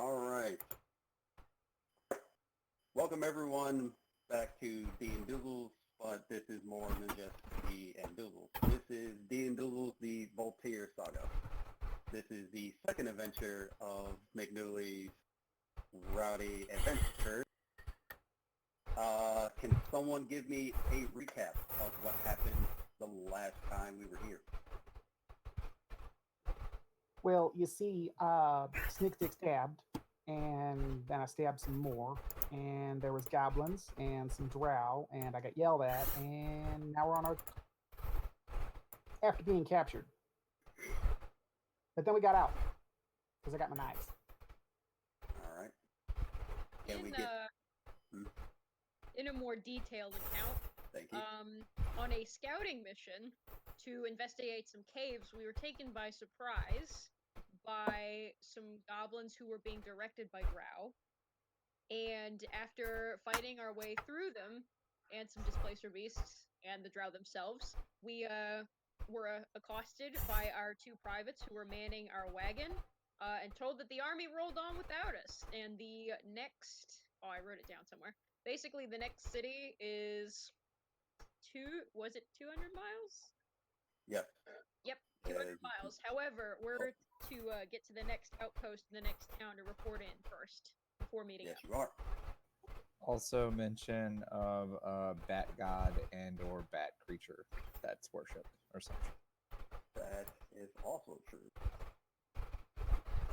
All right. Welcome everyone back to D and Doozles, but this is more than just D and Doozles. This is D and Doozles, the Vultyr saga. This is the second adventure of McNeely's Rowdy Adventure. Can someone give me a recap of what happened the last time we were here? Well, you see, Snick Dick stabbed, and then I stabbed some more, and there was goblins and some drow, and I got yelled at, and now we're on our after being captured. But then we got out because I got my knives. All right. Can we In get? in a more detailed account, Thank you. on a scouting mission to investigate some caves, we were taken by surprise by some goblins who were being directed by drow. And after fighting our way through them and some displacer beasts and the drow themselves, we were accosted by our two privates who were manning our wagon and told that the army rolled on without us. And the next, I wrote it down somewhere. Basically, the next city is 200 miles? Yep. Yep, 200 miles. However, we're to get to the next outpost in the next town to report in first before meeting Yes, up. you are. Also mention of a bat god and or bat creature that's worshipped or something. That is also true.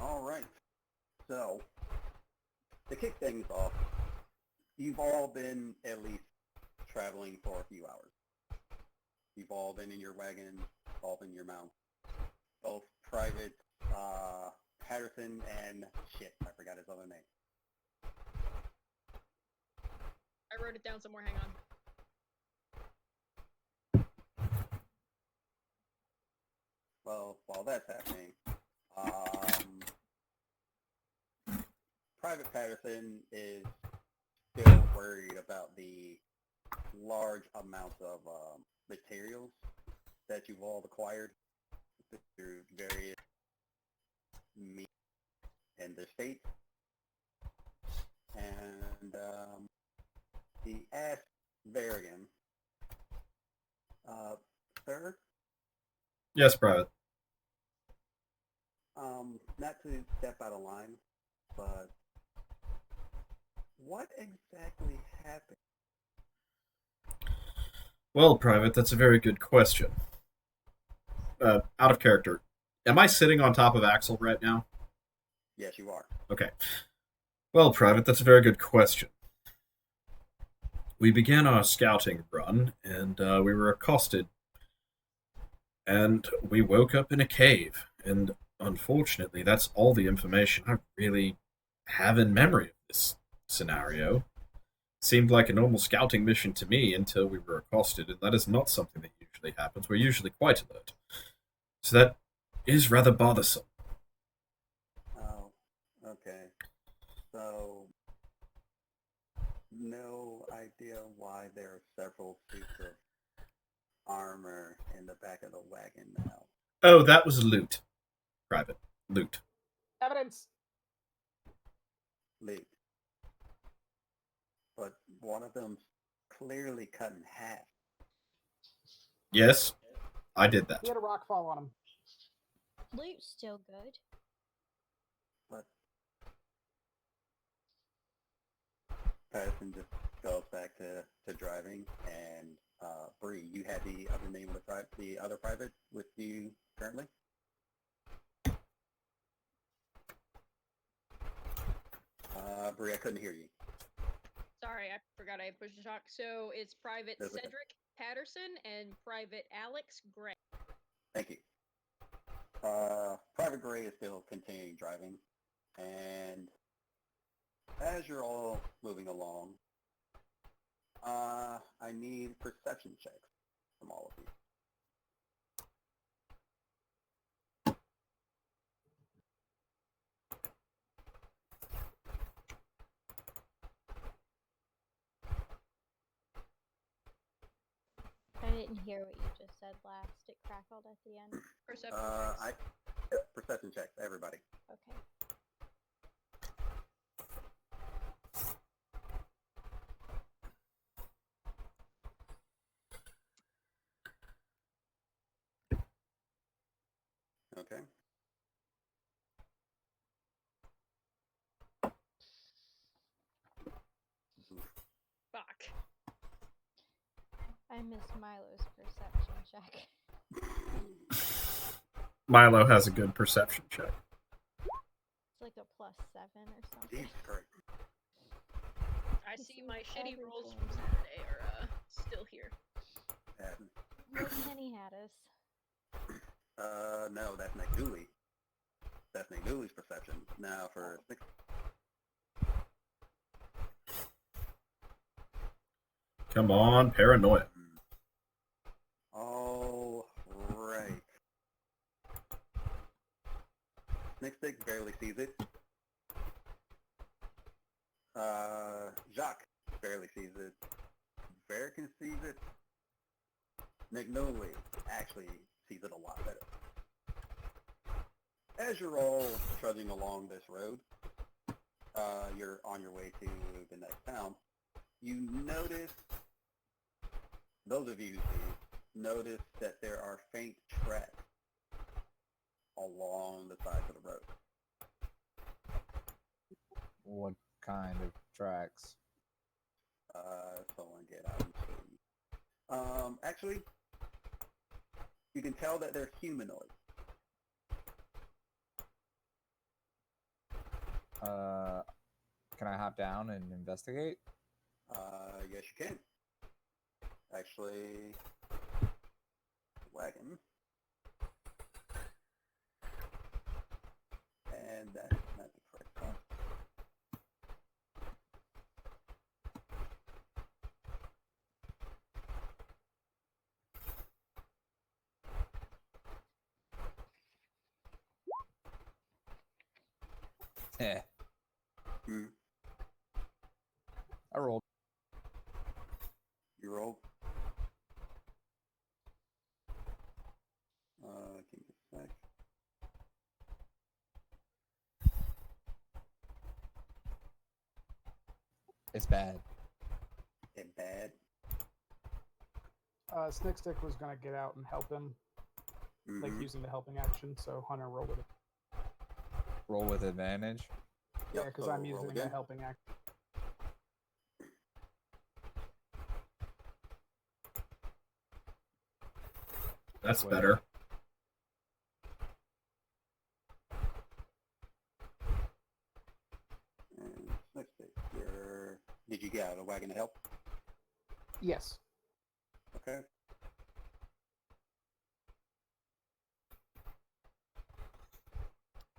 All right. So, to kick things off, you've all been at least traveling for a few hours. You've all been in your wagon, all been in your mount. Both Private Patterson and I forgot his other name. I wrote it down somewhere, hang on. Well, while that's happening, Private Patterson is still worried about the large amounts of materials that you've all acquired through various means in the state. And he asked Varigan, sir, Yes, Private. not to step out of line, but what exactly happened? Well, Private, that's a very good question. Out of character. Am I sitting on top of Axel right now? Yes, you are. Okay. Well, Private, that's a very good question. We began our scouting run, and we were accosted. And we woke up in a cave, and unfortunately, that's all the information I really have in memory of this scenario. Seemed like a normal scouting mission to me until we were accosted, and that is not something that usually happens. We're usually quite alert. So that is rather bothersome. Oh, okay. So, no idea why there are several suits of armor in the back of the wagon now. Oh, that was loot. Private. Loot. Evidence. Loot. But one of them's clearly cut in half. Yes, I did that. He had a rock fall on him. Loot's still good. But Patterson just goes back to driving, and Bree, you had the other name of the other private with you currently? Bree, I couldn't hear you. Sorry, I forgot I pushed the talk. So it's Private That's okay. Cedric Patterson and Private Alex Gray. Thank you. Private Gray is still continuing driving, and as you're all moving along, I need perception checks from all of you. I didn't hear what you just said last. It crackled at the end. Perception checks. Perception checks, everybody. Okay. Okay. Fuck. I missed Milo's perception check. Milo has a good perception check. It's like a +7 or something. Jesus Christ. I He see sees my shitty rolls from everything. Saturday are still here. No Penny had us. No, that's McDooley. That's McDooley's perception. Now for 6. Come on, paranoia. All right. Nick barely sees it. Jacques barely sees it. Verican sees it. McNolly actually sees it a lot better. As you're all trudging along this road, you're on your way to the next town, you notice, those of you who see, notice that there are faint tracks along the sides of the road. What kind of tracks? Someone get out and see. Actually, you can tell that they're humanoid. Can I hop down and investigate? Yes, you can. Actually, wagon. And that's not the correct one. Yeah. Hmm. I rolled. You rolled. Give me a sec. It's bad. It bad. Snickstick was gonna get out and help him, like Mhm. using the helping action. So Hunter, roll with it. Roll with advantage. Yeah, Yep, because so I'm roll using the again. helping action. That's Wait. better. And let's see. Did you get out of the wagon to help? Yes. Okay.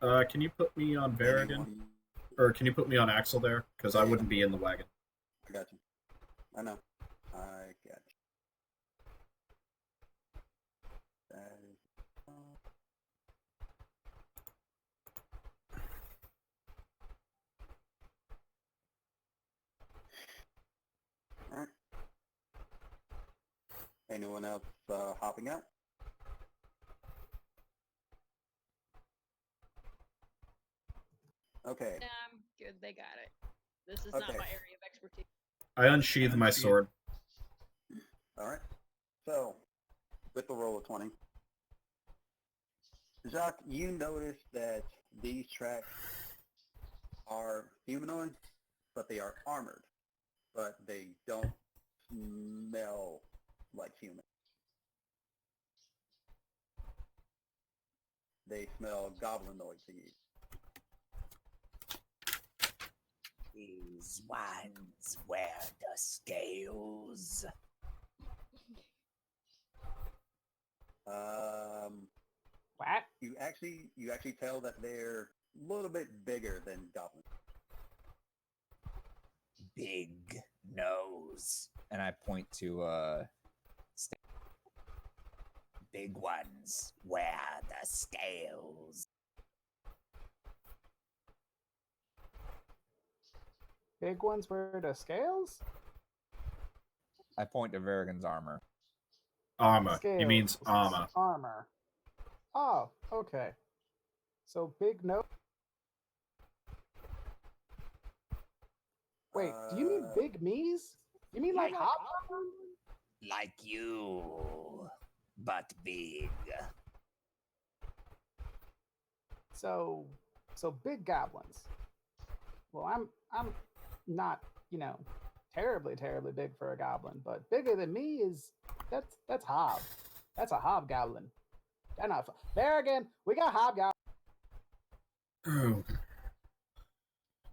Can you put me on Varigan? Anyone? Or can you put me on Axel there? Because I Yeah. wouldn't be in the wagon. I got you. I know. I got you. That is... Alright. Anyone else hopping out? Okay. Nah, I'm good. They got it. This is not Okay. my area of expertise. I unsheathe my sword. Alright. So, with the roll of 20, Jacques, you notice that these tracks are humanoid, but they are armored, but they don't smell like human. They smell goblinoid to you. These ones wear the scales. What? You actually tell that they're a little bit bigger than goblins. Big nose. And I point to Big ones wear the scales. Big ones wear the scales? I point to Varigan's armor. Armor. Scales. He means armor. Armor. Oh, okay. So big no. Wait, do you mean big me's? You mean like hop? Like you, but big. So, so big goblins. Well, I'm not, terribly big for a goblin, but bigger than me is that's hob. That's a hobgoblin. They're not there again. We got hobgoblin. Oh.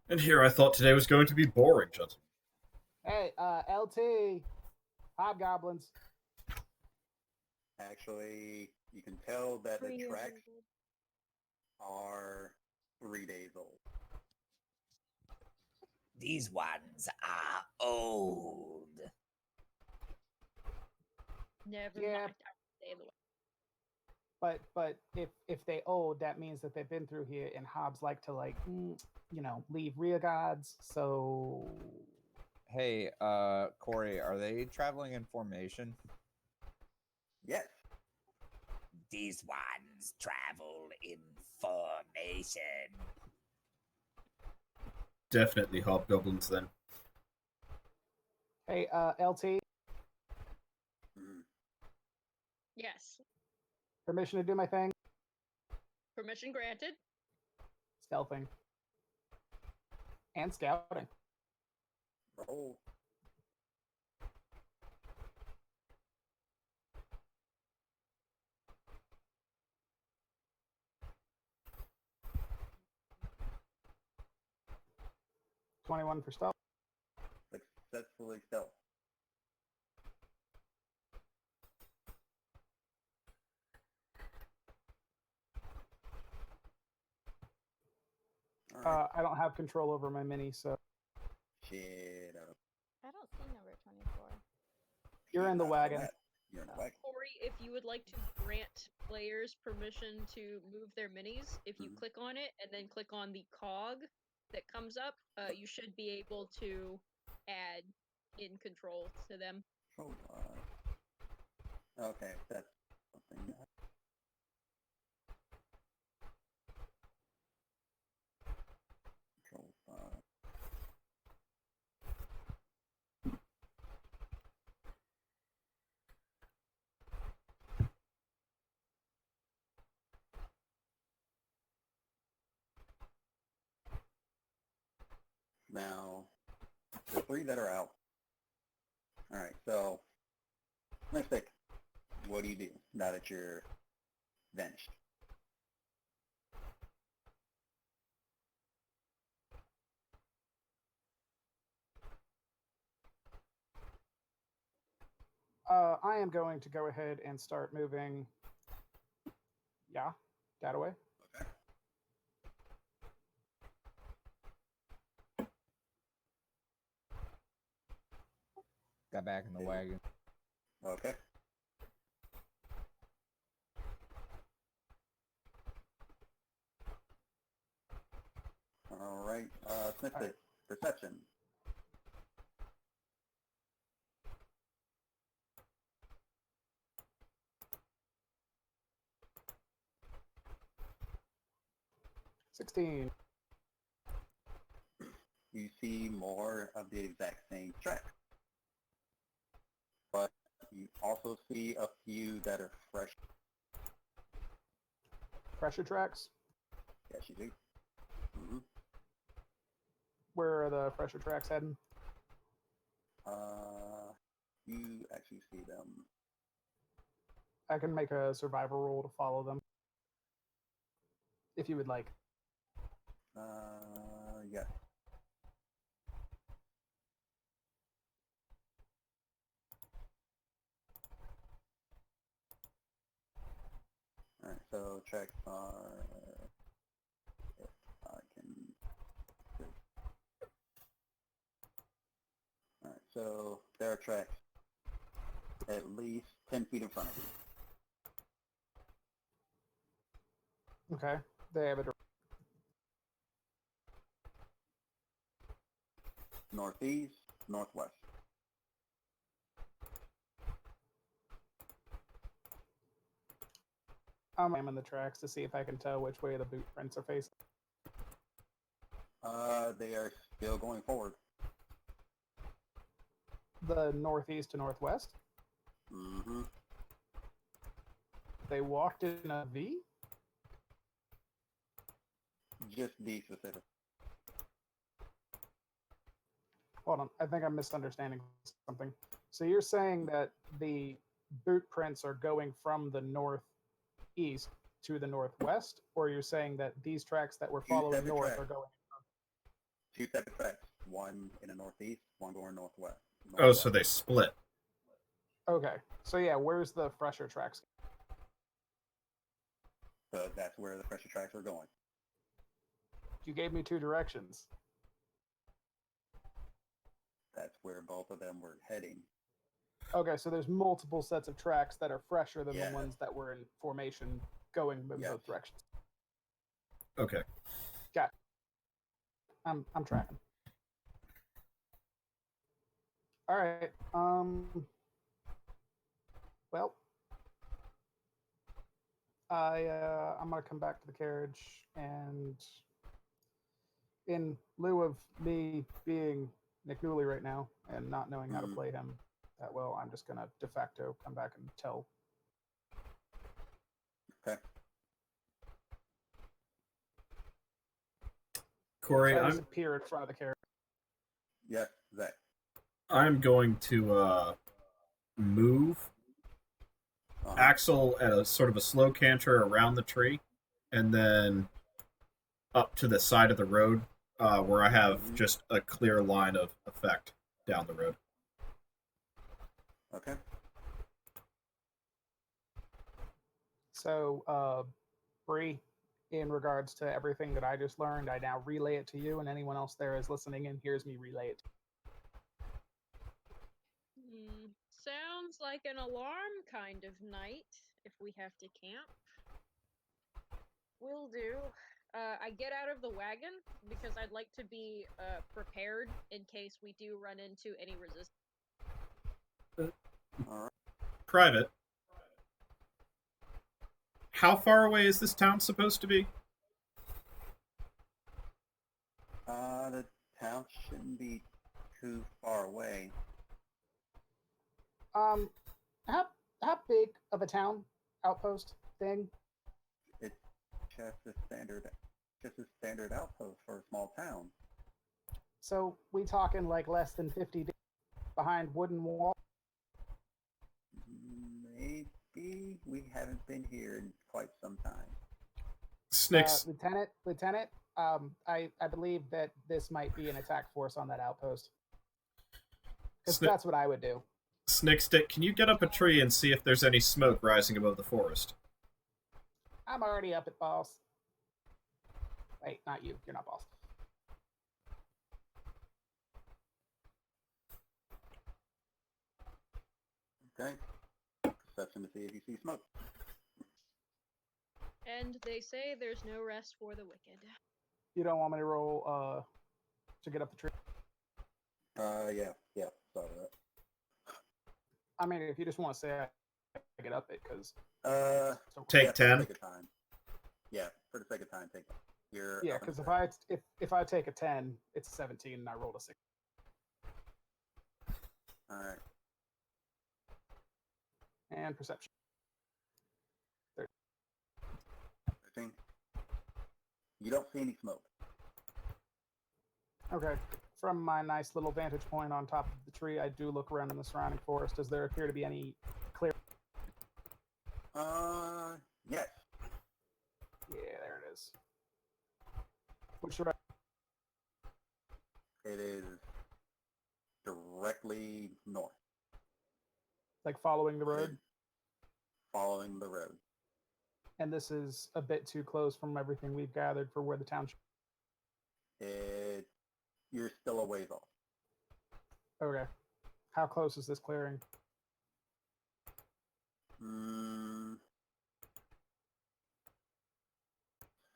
And here I thought today was going to be boring, gentlemen. Hey, LT, hobgoblins. Actually, you can tell that the 3 years tracks old. are 3 days old. These ones are old. Never Yeah. mind. I will stay in the way. But if they old, that means that they've been through here, and hobs like to leave rear guards. So Hey, Corey, are they traveling in formation? Yes. These ones travel in formation. Definitely hobgoblins then. hey, LT, Mhm. Yes. permission to do my thing. Permission granted. Stealthing and scouting. Roll. $21 for stealth. Successfully stealth. All right. I don't have control over my mini, so Shit. I don't see number 24. you're in the wagon. You're in the wagon. Corey, if you would like to grant players permission to move their minis, if you Mhm. click on it and then click on the cog that comes up, you should be able to add in control to them. Control 5. Okay, that's something. Control 5. Now, the 3 that are out. All right, so let's think. What do you do now that you're vanished? I am going to go ahead and start moving. Yeah, that away. Okay. Got back in the Yeah. wagon. Okay. All right. Smith, All right. perception. $16. You see more of the exact same track, but you also see a few that are fresh. Pressure tracks. Yes, you do. Mm-hmm. Where are the pressure tracks heading? You actually see them. I can make a survival roll to follow them, if you would like. Yeah. All right. So tracks are. If I can. All right. So there are tracks at least 10 feet in front of you. Okay. They have it. Northeast, northwest. I'm in the tracks to see if I can tell which way the boot prints are facing. They are still going forward. The northeast to northwest. Mm-hmm. They walked in a V. Just be specific. Hold on, I think I'm misunderstanding something. So you're saying that the boot prints are going from the northeast to the northwest, or you're saying that these tracks that we're Two following separate north tracks. are going? Two separate tracks. One in the northeast, one going northwest. Oh, so they split. Okay, so yeah, where's the fresher tracks? So that's where the pressure tracks are going. You gave me two directions. That's where both of them were heading. Okay, so there's multiple sets of tracks that are fresher than Yeah. the ones that were in formation going in Yes. both directions. Okay. I'm tracking. All right. Well, I'm gonna come back to the carriage, and in lieu of me being Nick Dooley right now and not knowing how to play him that well, I'm just gonna de facto come back and tell. Okay. Corey, So I I'm disappear in front of the carriage. Yes, Zach. I'm going to move Axel at a sort of a slow canter around the tree, and then up to the side of the road where I have just a clear line of effect down the road. Okay. So, Bree, in regards to everything that I just learned, I now relay it to you, and anyone else there is listening and hears me relay it. Sounds like an alarm kind of night, if we have to camp. Will do. I get out of the wagon because I'd like to be prepared in case we do run into any resistance. All right. Private, how far away is this town supposed to be? The town shouldn't be too far away. How big of a town outpost thing? It's just a standard outpost for a small town. So we talking like less than 50 days behind wooden wall? Maybe we haven't been here in quite some time. Snicks. Lieutenant, I believe that this might be an attack force on that outpost. Because that's what I would do. Snickstick, can you get up a tree and see if there's any smoke rising above the forest? I'm already up at boss. Wait, not you. You're not boss. Okay. Perception to see if you see smoke. And they say there's no rest for the wicked. You don't want me to roll to get up the tree? Yeah. Sorry about I mean, if you just want to say I get up it, because that. Take yeah, 10. For the sake of time. Yeah, for the sake of time, take it. You're yeah, up and because about. if I take a 10, it's a 17, and I rolled a 6. All right. And perception. 13. You don't see any smoke. Okay. From my nice little vantage point on top of the tree, I do look around in the surrounding forest. Does there appear to be any clear? Yes. Yeah, there it is. Which direction? It is directly north. Like following the road? Following the road. And this is a bit too close from everything we've gathered for where the town should. You're still a ways off. Okay. How close is this clearing?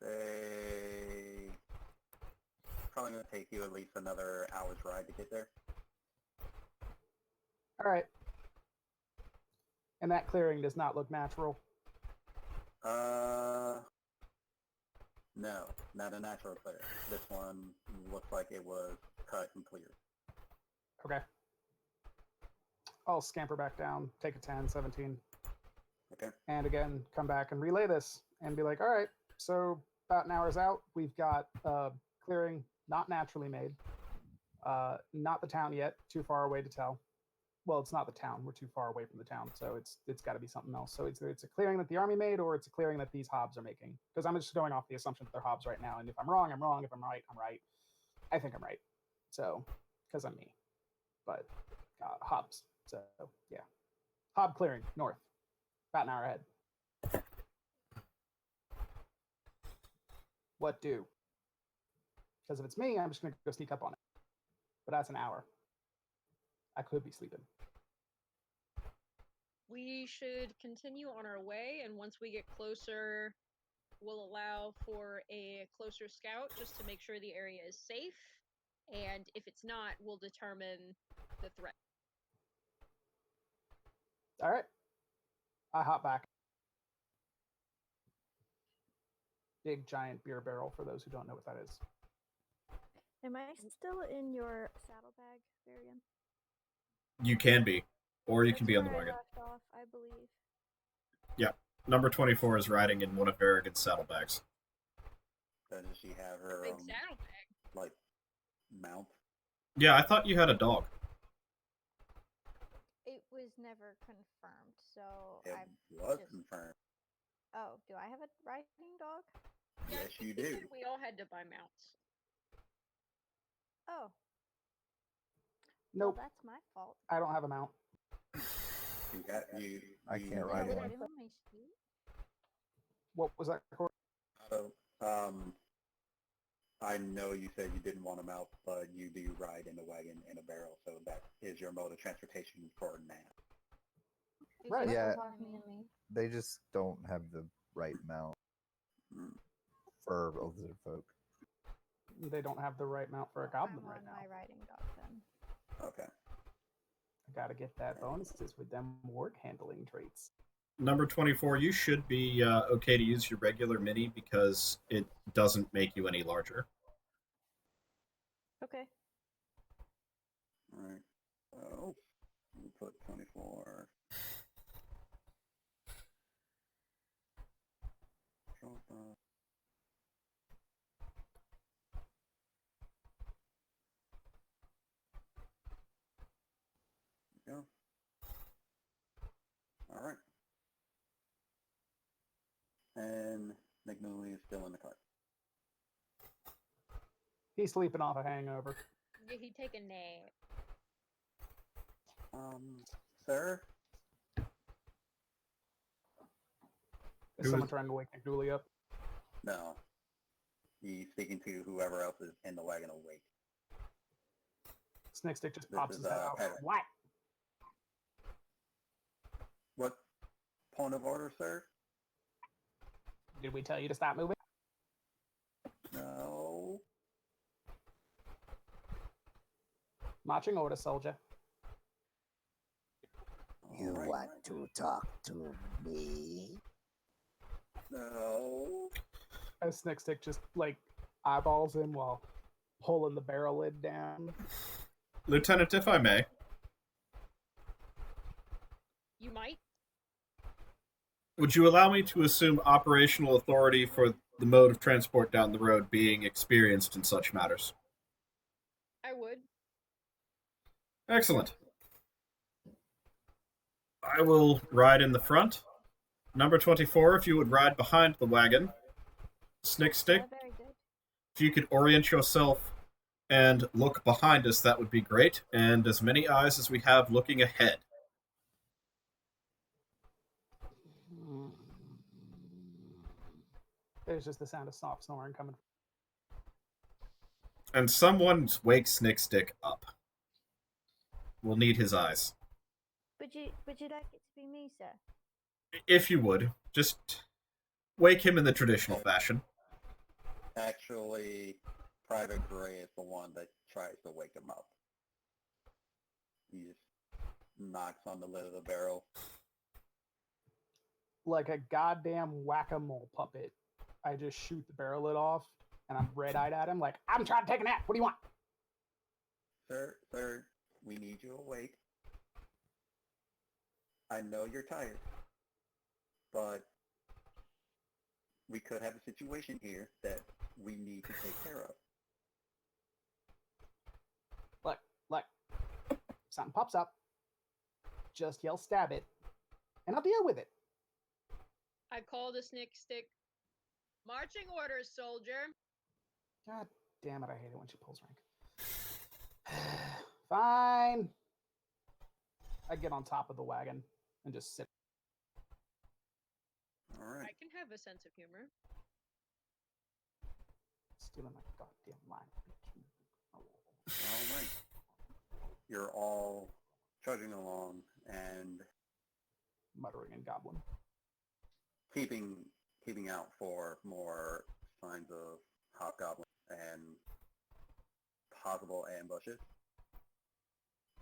Say probably gonna take you at least another hour's ride to get there. All right. And that clearing does not look natural. No, not a natural clear. This one looks like it was cut and cleared. Okay. I'll scamper back down, take a 10, 17. Okay. And again, come back and relay this and be like, all right, so about an hour's out. We've got clearing not naturally made. Not the town yet. Too far away to tell. Well, it's not the town. We're too far away from the town, so it's got to be something else. So it's a clearing that the army made, or it's a clearing that these hobs are making. Because I'm just going off the assumption that they're hobs right now, and if I'm wrong, I'm wrong. If I'm right, I'm right. I think I'm right. So, because I'm me. But hobs. So yeah, hob clearing north, about an hour ahead. What do? Because if it's me, I'm just gonna go sneak up on it. But that's an hour. I could be sleeping. We should continue on our way, and once we get closer, we'll allow for a closer scout just to make sure the area is safe. And if it's not, we'll determine the threat. All right. I hop back. Big giant beer barrel for those who don't know what that is. Am I still in your saddlebag, Varian? You can be, or you That's can be on the where I wagon. left off, I believe. Yeah. Number 24 is riding in one of Varrigan's saddlebags. Does she have her Big saddlebag. like mount? Yeah, I thought you had a dog. It was never confirmed, so It I was just... confirmed. Oh, do I have a riding dog? Yeah, I Yes, think you he do. said we all had to buy mounts. Oh, Nope, well, that's my fault. I don't have a mount. You got you. I you- can't Did ride I one. ride him on my sheet? What was that? Corey? So, I know you said you didn't want a mount, but you do ride in a wagon in a barrel, so that is your mode of transportation for now. Is Right. he Yeah. talking to me? They just don't have the right mount Mm. for lizard folk. They don't have the right mount for a Well, goblin I'm right on now. my riding dog then. Okay. I gotta get that bonuses with them work handling traits. Number 24, you should be okay to use your regular mini because it doesn't make you any larger. Okay. All right. So, we'll put 24. There we go. All right. And McNeely is still in the cart. He's sleeping off a hangover. Yeah, he'd take a nap. Sir? Is Who someone is- trying to wake McDooley up? No. He's speaking to whoever else is in the wagon awake. Snake Stick just This pops is, his head out. Patrick. What? What point of order, sir? Did we tell you to stop moving? No. Marching order, soldier. You All right. want to talk to me? No. As Snake Stick just like eyeballs him while pulling the barrel lid down. Lieutenant, if I may, You might. would you allow me to assume operational authority for the mode of transport down the road being experienced in such matters? I would. Excellent. I will ride in the front. Number 24, if you would ride behind the wagon. Snick Stick, Very good. if you could orient yourself and look behind us, that would be great. And as many eyes as we have looking ahead. There's just the sound of soft snoring coming. And someone wake Snick Stick up. We'll need his eyes. Would you like it to be me, sir? If you would, just wake him in the traditional fashion. Actually, Private Gray is the one that tries to wake him up. He just knocks on the lid of the barrel. Like a goddamn whack-a-mole puppet, I just shoot the barrel lid off, and I'm red-eyed at him like, I'm trying to take a nap. What do you want? Sir, we need you awake. I know you're tired, but we could have a situation here that we need to take care of. Look, if something pops up, just yell stab it, and I'll deal with it. I call the snick stick. Marching orders, soldier. God damn it, I hate it when she pulls rank. Fine. I get on top of the wagon and just sit. All I right. can have a sense of humor. Stealing my goddamn line. All right. You're all trudging along and Muttering in Goblin. keeping out for more signs of hobgoblins and possible ambushes.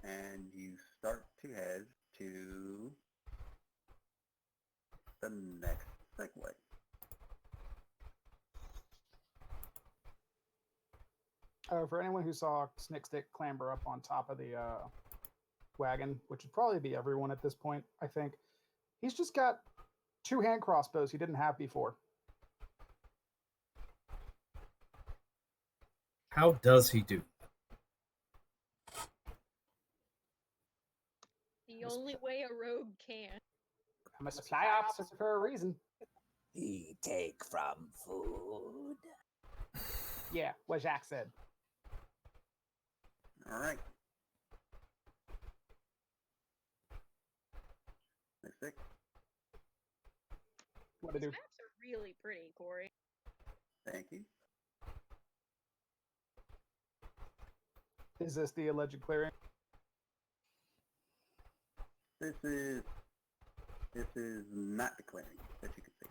And you start to head to the next segue. For anyone who saw Snickstick clamber up on top of the wagon, which would probably be everyone at this point, I think, he's just got 2 hand crossbows he didn't have before. How does he do? The only way a rogue can. I'm a supply officer for a reason. He take from food. Yeah, what Jacques said. All right. Next stick. What to These do? maps are really pretty, Corey. Thank you. Is this the alleged clearing? This is not the clearing that you can see.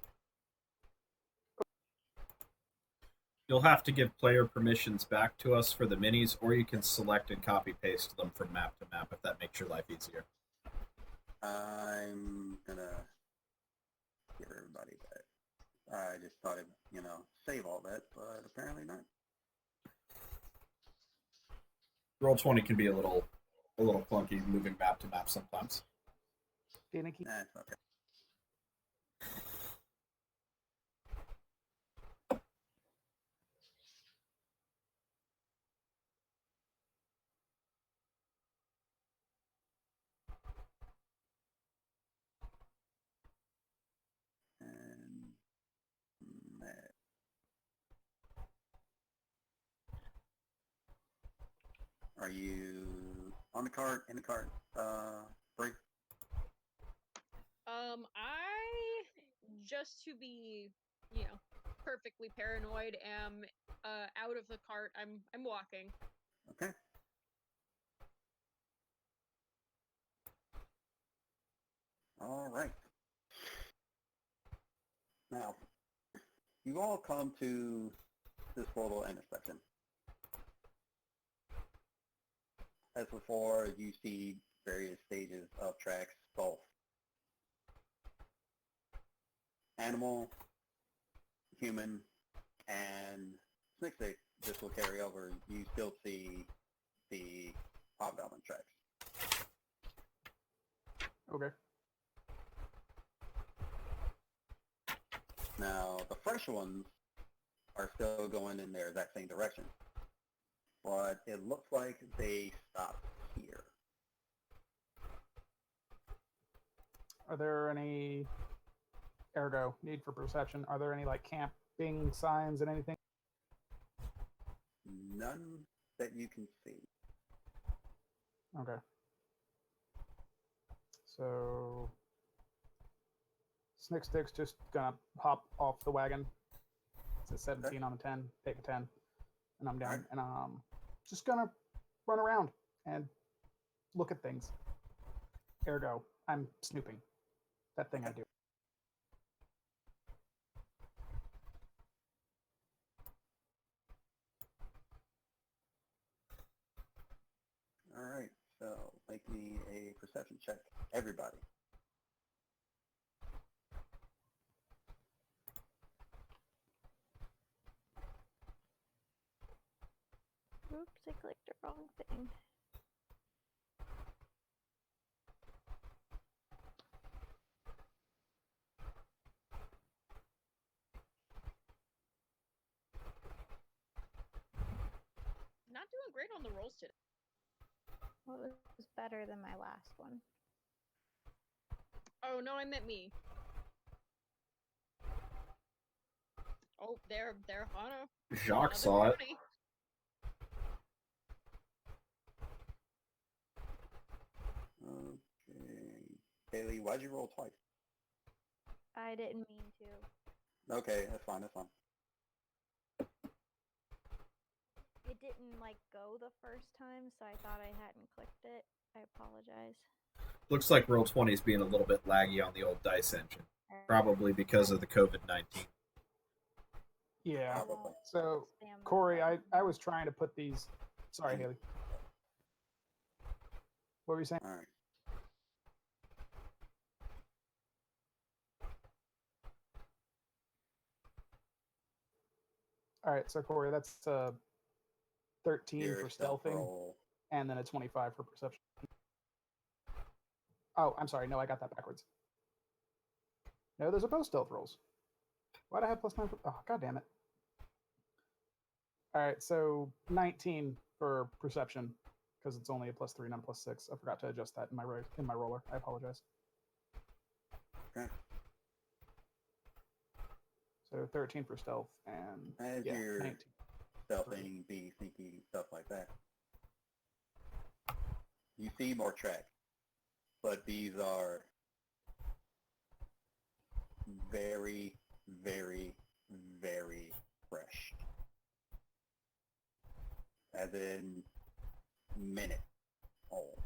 You'll have to give player permissions back to us for the minis, or you can select and copy paste them from map to map if that makes your life easier. I'm gonna give everybody that. I just thought it, save all that, but apparently not. Roll20 can be a little clunky moving map to map sometimes. Finicky. That's okay. And that. Are you on the cart, in the cart, Bree? I, just to be, perfectly paranoid, am out of the cart. I'm walking. Okay. All right. Now, you all come to this little intersection. As before, you see various stages of tracks, both animal, human, and Snickstick. This will carry over. You still see the hobgoblin tracks. Okay. Now, the fresh ones are still going in their exact same direction, but it looks like they stopped here. Are there any ergo need for perception? Are there any camping signs and anything? None that you can see. Okay. So Snickstick's just gonna hop off the wagon. It's a 17 on a 10. Take a 10, and I'm down. Alright. And just gonna run around and look at things. Ergo, I'm snooping. That thing I do. All right, so make me a perception check, everybody. Oops, I clicked the wrong thing. better than my last one. Oh no, I meant me. Oh, there, Hana. Jacques Another saw it. 20. Okay. Haley, why'd you roll twice? I didn't mean to. Okay, that's fine, that's fine. It didn't like go the first time, so I thought I hadn't clicked it. I apologize. Looks like Roll20 is being a little bit laggy on the old dice engine, probably because of the COVID-19. Yeah. Probably. So, Spam Corey, button. I was trying to put these. Sorry, Haley. What were you saying? Alright. All right, so Corey, that's 13 Your for stealth stealthing, roll. and then a 25 for perception. Oh, I'm sorry. No, I got that backwards. No, those are both stealth rolls. Why'd I have +9 for... Oh, god damn it. All right, so 19 for perception, because it's only a +3, not a +6. I forgot to adjust that in my roller. I apologize. Okay. So 13 for stealth, and As yeah, you're 19. stealthing, being sneaky, stuff like that, you see more tracks, but these are very, very, very fresh. As in minute old.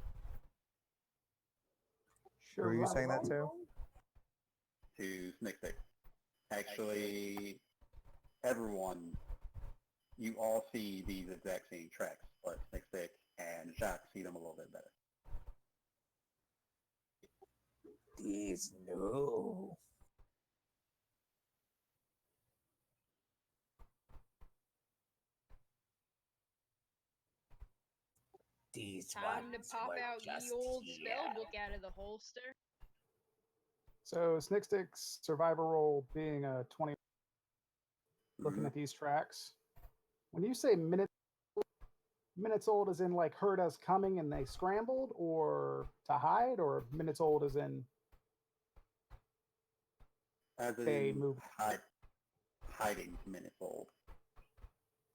Who are you saying that to? To Snickstick. Actually, everyone, you all see these exact same tracks, but Snickstick and Jacques see them a little bit better. These new. These Time to ones pop were out just ye old here. spellbook out of the holster. So Snickstick's survivor roll being a 20. Looking Mhm. at these tracks, when you say minutes old as in like heard us coming and they scrambled, or to hide, or minutes old as in As they in moved? hiding minutes old.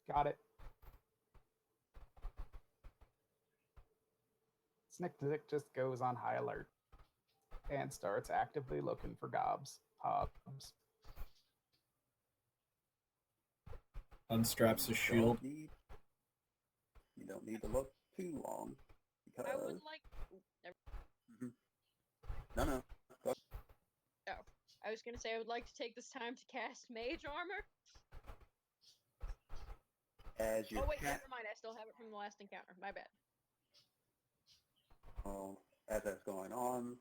Got it. Snickstick just goes on high alert and starts actively looking for hobs. Unstraps his shield. You don't need to look too long because. I would like. Ooh, never- No. Go. Oh, I was gonna say I would like to take this time to cast Mage Armor. As your Oh wait, cat. never mind. I still have it from the last encounter. My bad. As that's going on,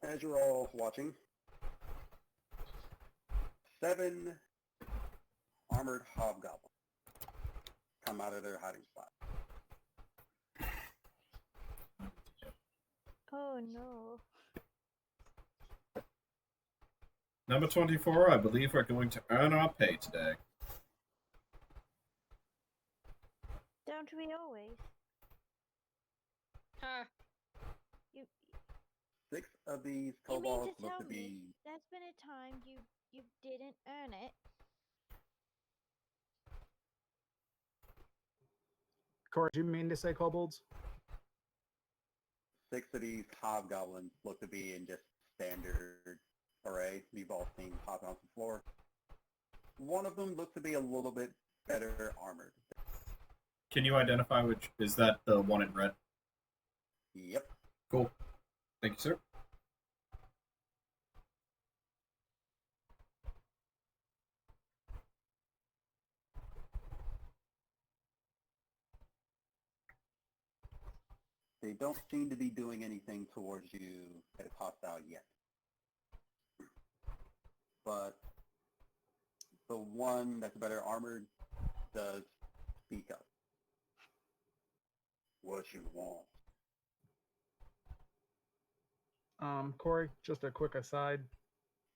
as you're all watching, 7 armored hobgoblins come out of their hiding spot. Oh no. Number 24, I believe we're going to earn our pay today. Don't we always? Huh. You 6 of these you mean kobolds to look tell to me be. that's been a time you didn't earn it? Corey, do you mean to say kobolds? 6 of these hobgoblins look to be in just standard array. We've all seen popping off the floor. One of them looks to be a little bit better armored. Can you identify which is that the one in red? Yep. Cool. Thank you, sir. They don't seem to be doing anything towards you that is hostile yet. But the one that's better armored does speak up. What you want? Corey, just a quick aside.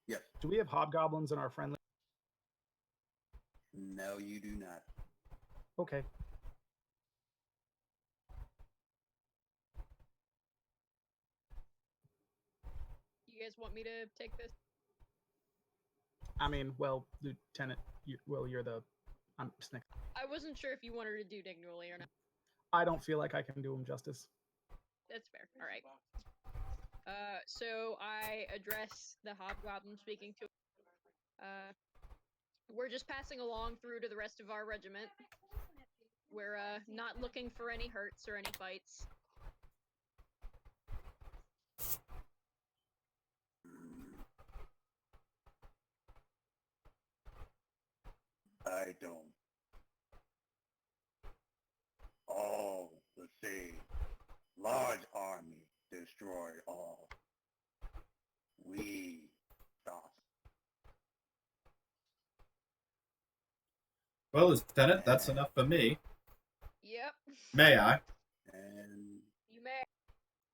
Yes. Do we have hobgoblins in our friendly? No, you do not. Okay. You guys want me to take this? I mean, well, Lieutenant, you're the. I'm Snick. I wasn't sure if you wanted to do dignity or not. I don't feel like I can do him justice. That's fair. All right. So I address the hobgoblin speaking to. We're just passing along through to the rest of our regiment. We're not looking for any hurts or any fights. I don't. All the same. Large army destroy all. We stop. Well, Lieutenant, that's enough for me. Yep. May I? And You may.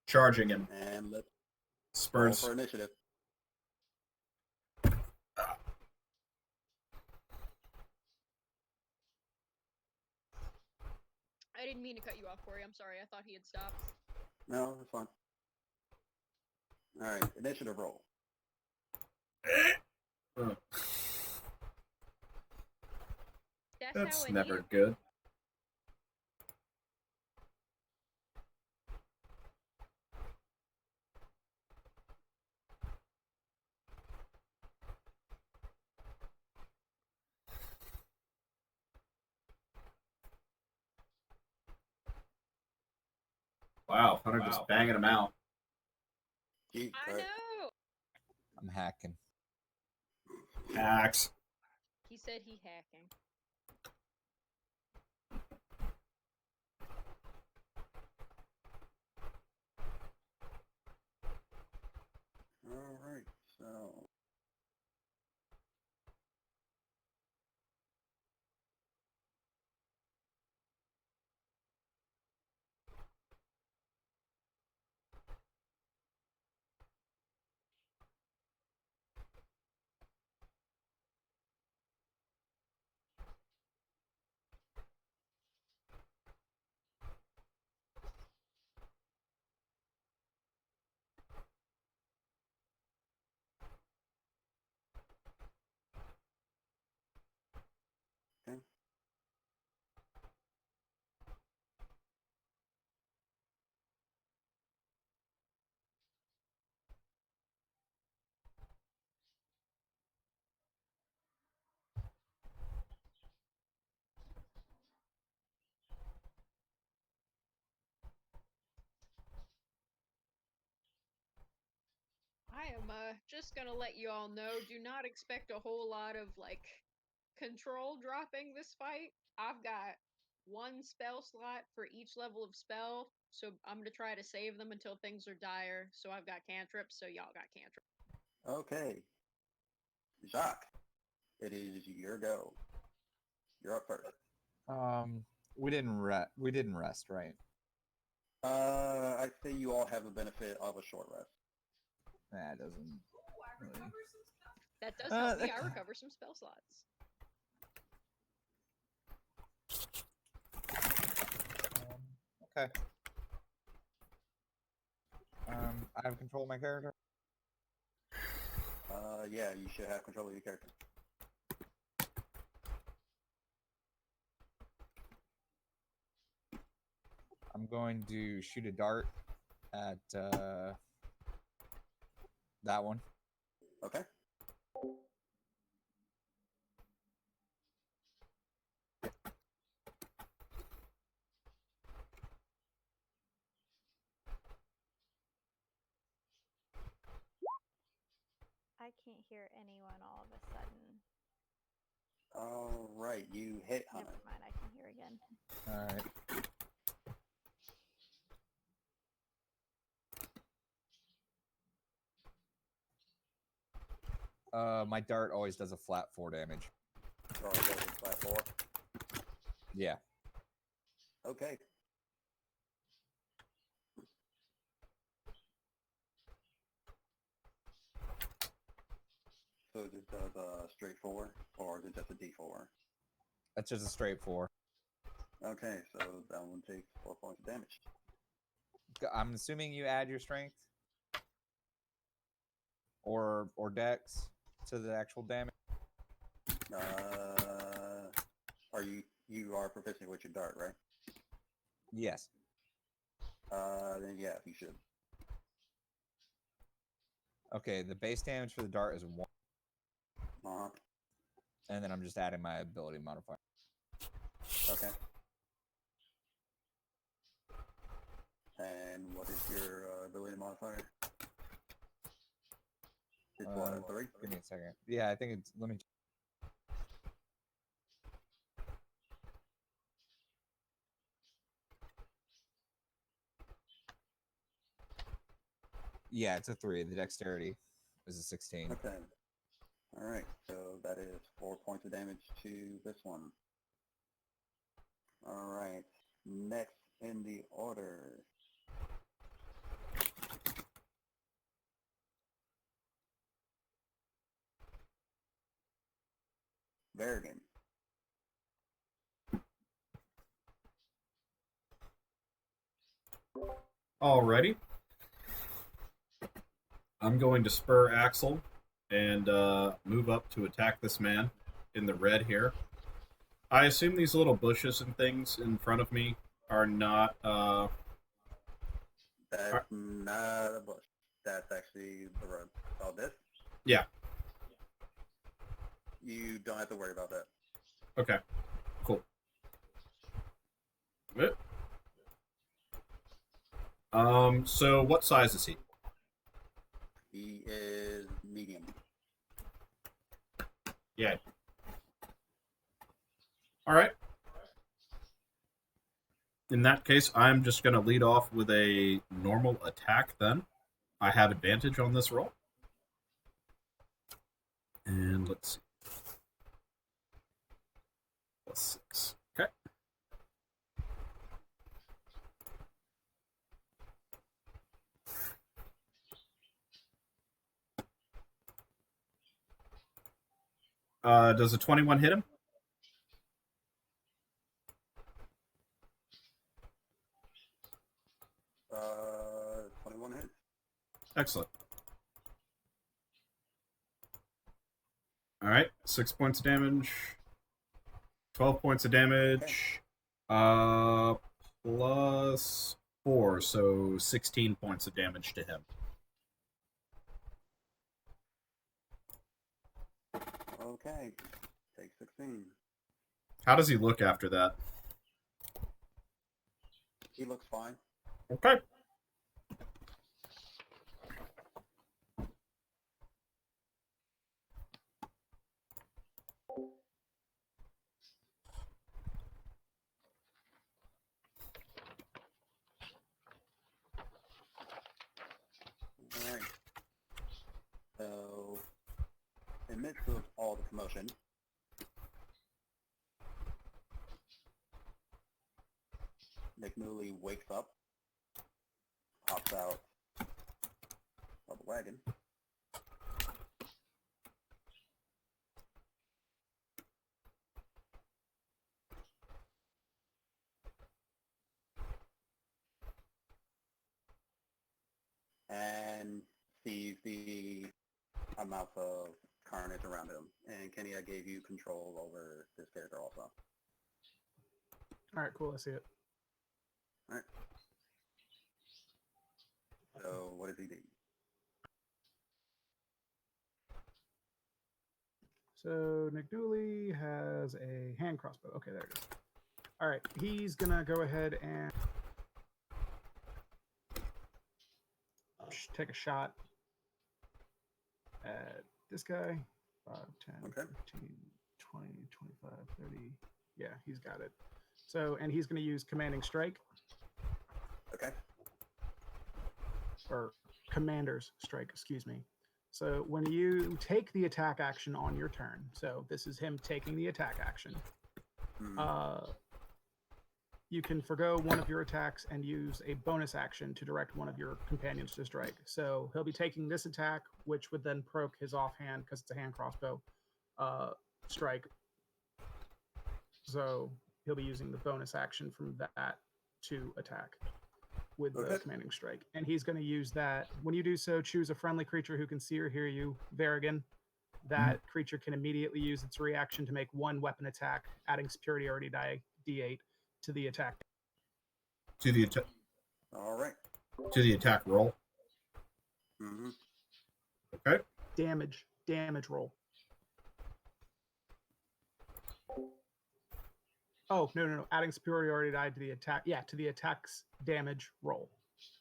Charging him. let's roll Spurs. for initiative. I didn't mean to cut you off, Corey. I'm sorry. I thought he had stopped. No, that's fine. All right, initiative roll. Oh, That's that's how never good. Wow, Hunter just banging him out. Gee, I Christ. know. I'm hacking. Hacks. He said he hacking. All right, so okay. I am just gonna let you all know, do not expect a whole lot of like control dropping this fight. I've got one spell slot for each level of spell, so I'm gonna try to save them until things are dire. So I've got cantrips, so y'all got cantrips. Okay. Jacques, it is your go. You're up first. We didn't rest, right? I'd say you all have the benefit of a short rest. That doesn't really. That does help me. that- I recover some spell slots. Okay. I have control of my character. Yeah, you should have control of your character. I'm going to shoot a dart at that one. Okay. I can't hear anyone all of a sudden. All right, you hit Hunter. Never mind, I can hear again. All right. My dart always does a flat 4 damage. Or goes to flat 4? Yeah. Okay. So it just does a straight 4, or is it just a D4? That's just a straight 4. Okay, so that one takes 4 points of damage. I'm assuming you add your strength or dex to the actual damage. Are you are proficient with your dart, right? Yes. Then yeah, you should. Okay, the base damage for the dart is 1, Uh-huh. and then I'm just adding my ability modifier. Okay. And what is your ability modifier? It's what, a 3? Give me a second. Yeah, I think it's. Let me. Yeah, it's a 3. The dexterity is a 16. Okay. Alright, so that is 4 points of damage to this one. Alright, next in the order. Berrigan. Alrighty. I'm going to spur Axel and move up to attack this man in the red here. I assume these little bushes and things in front of me are not... That's not a bush. That's actually the road. Oh, this? Yeah. You don't have to worry about that. Okay. Cool. Good. So what size is he? He is medium. Yeah. All right. In that case, I'm just going to lead off with a normal attack then. I have advantage on this roll. And let's see. +6. Okay. Does a 21 hit him? Uh, 21 hits. Excellent. All right, 6 points of damage, 12 points of damage, plus 4, so 16 points of damage to him. Okay, take 16. How does he look after that? He looks fine. Okay. Alright. So, in the midst of all the commotion, McNeely wakes up, hops out of the wagon, and sees the amount of carnage around him. And Kenny, I gave you control over this character also. All right, cool. I see it. Alright. So, what does he do? So Nick Dooley has a hand crossbow. Okay, there it is. All right, he's gonna go ahead and take a shot at this guy. 5, 10, Okay. 15, 20, 25, 30. Yeah, he's got it. So, and he's gonna use commanding strike, Okay. or commander's strike, excuse me. So when you take the attack action on your turn, so this is him taking the attack action, you can forgo one of your attacks and use a bonus action to direct one of your companions to strike. So he'll be taking this attack, which would then proc his offhand, because it's a hand crossbow, strike. So he'll be using the bonus action from that to attack with the commanding strike. And he's going to use that. When you do so, choose a friendly creature who can see or hear you, Varigan. That creature can immediately use its reaction to make one weapon attack, adding superiority die D8 to the attack. To the attack. All right. To the attack roll. Mm-hmm. Okay. Damage roll. Oh, no. Adding superiority die to the attack. Yeah, to the attack's damage roll.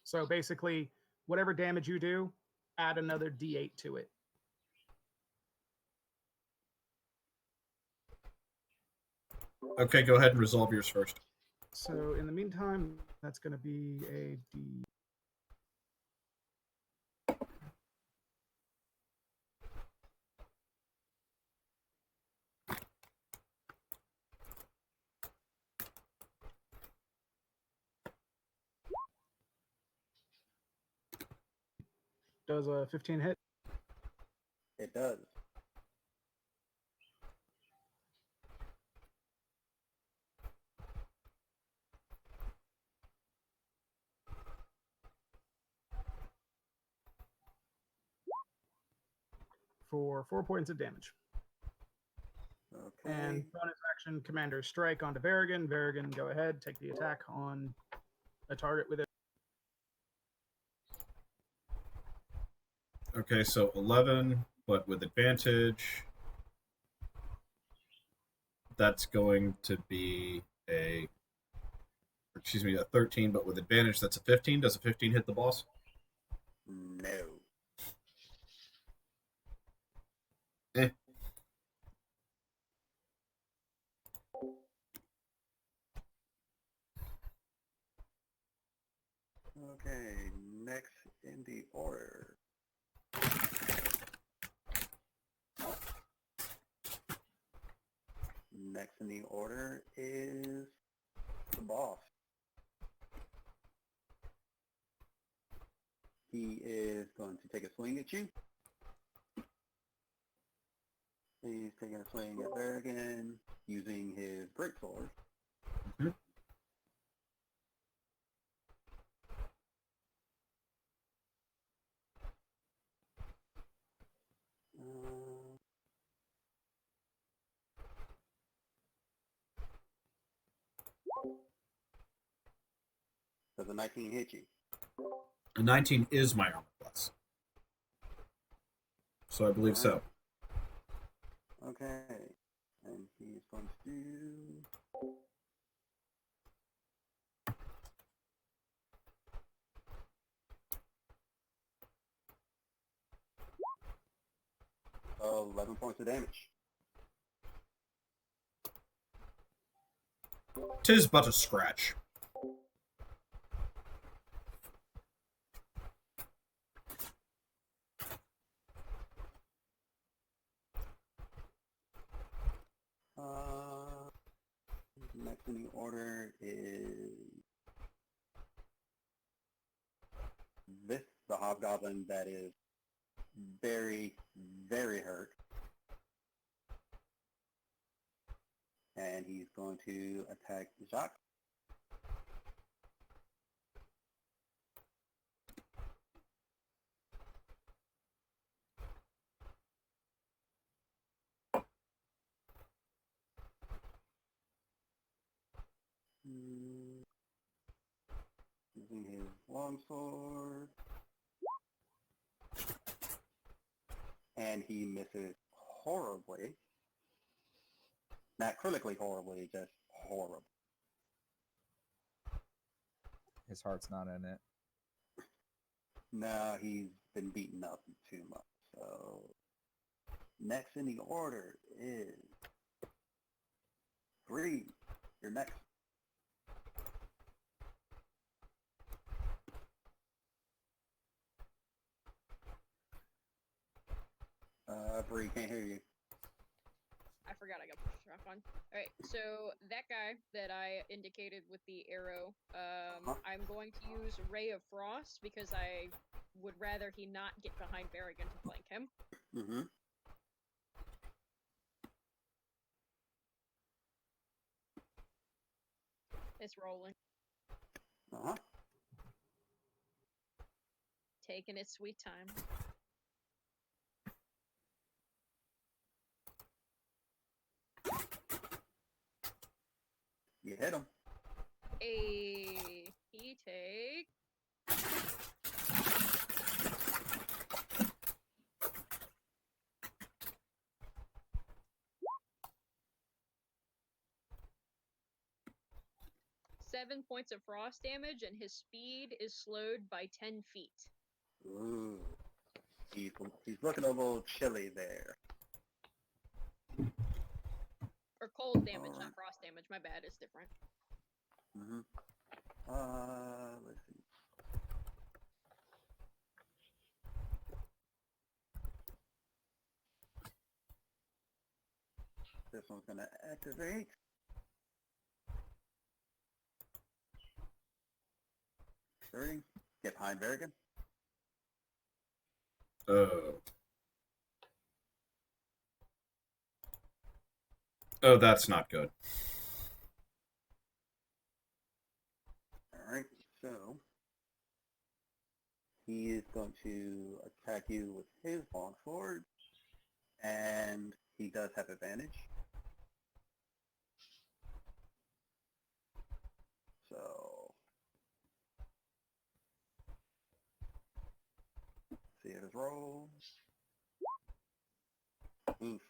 So basically, whatever damage you do, add another D8 to it. Okay, go ahead and resolve yours first. So in the meantime, that's going to be a D. Does a 15 hit? It does. For 4 points of damage. Okay. And bonus action, Commander Strike onto Varigan. Varigan, go ahead, take the attack on a target with it. Okay, so 11, but with advantage. That's going to be a 13, but with advantage, that's a 15. Does a 15 hit the boss? No. Okay, next in the order. Next in the order is the boss. He is going to take a swing at you. He's taking a swing at Varigan using his greatsword. Mhm. Does a 19 hit you? A 19 is my armor class. So I believe so. Okay. And he's going to do... Oh, 11 points of damage. 'Tis but a scratch. Next in the order is this, the hobgoblin that is very, very hurt. And he's going to attack Jacques. Using his longsword. And he misses horribly. Not critically horribly, just horrible. His heart's not in it. No, he's been beaten up too much. So next in the order is Greed. You're next. Bree, can't hear you. I forgot I got pushed off on. Alright, so that guy that I indicated with the arrow, I'm going to use Ray of Frost because I would rather he not get behind Berrigan to flank him. Mm-hmm. It's rolling. Uh-huh. Taking its sweet time. You hit him. He take 7 points of frost damage, and his speed is slowed by 10 feet. Ooh. He's looking a little chilly there. Or cold damage, Alright. not frost damage. My bad, it's different. Mm-hmm. Let's see. This one's gonna activate. Three. Get behind Berrigan. Oh, that's not good. Alright, so he is going to attack you with his longsword, and he does have advantage. So, see his roll. Oof.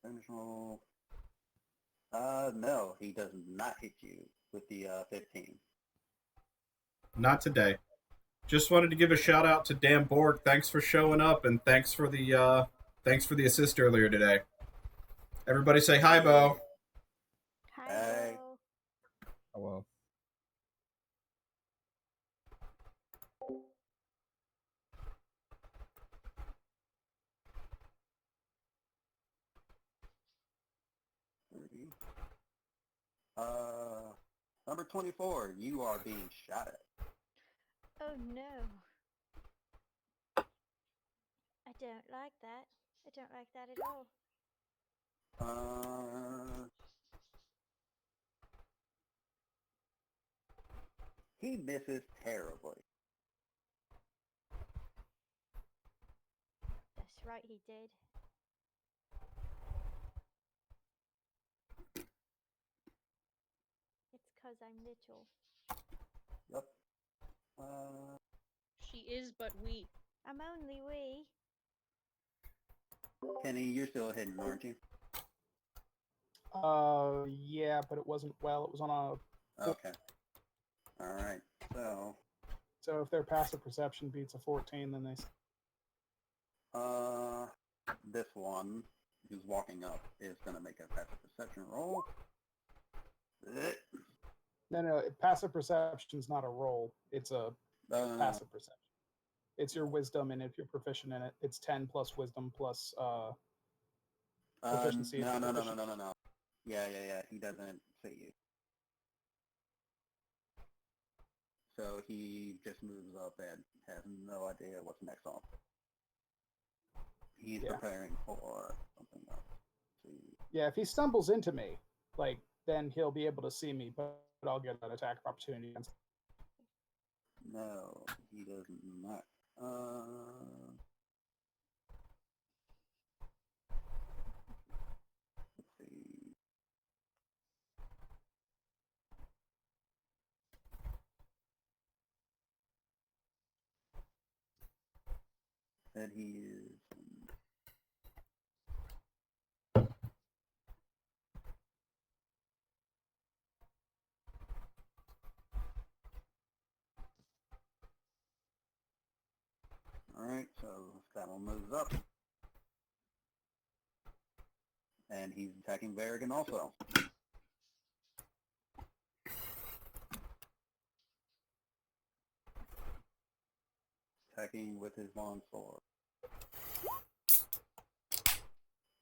Finish roll. No, he does not hit you with the 15. Not today. Just wanted to give a shout out to Dan Borg. Thanks for showing up, and thanks for the assist earlier today. Everybody say hi, Bo. Hi, Hey. Bo. Oh well. Number 24, you are being shot at. Oh no. I don't like that. I don't like that at all. He misses terribly. That's right, he did. It's 'cause I'm little. Yep. She is but weak. I'm only wee. Kenny, you're still hidden, aren't you? Yeah, but it wasn't well. It was on a Okay. All right. so if their passive perception beats a 14, then they. This one who's walking up is gonna make a passive perception roll. No, passive perception is not a roll. It's a passive perception. It's your wisdom, and if you're proficient in it, it's 10 plus wisdom plus proficiency. if No. you're proficient. No. Yeah. He doesn't see you. So he just moves up and has no idea what's next on. He's Yeah. preparing for something else. Yeah, if he stumbles into me, then he'll be able to see me, but I'll get an attack opportunity against him. No, he does not. Let's see. That he is. Alright, so that one moves up. And he's attacking Berrigan also. Attacking with his longsword.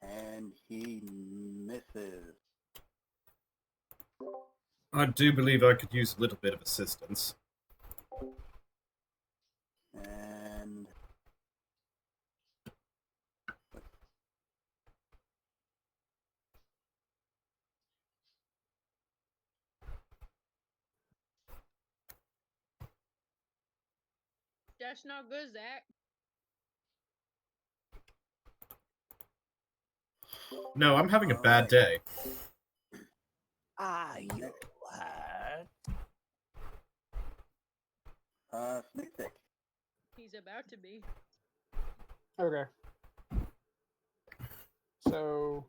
And he misses. I do believe I could use a little bit of assistance. And That's not good, Zach. No, I'm having a All bad right. day. Are you hurt? Sneak Dick. He's about to be. Okay. So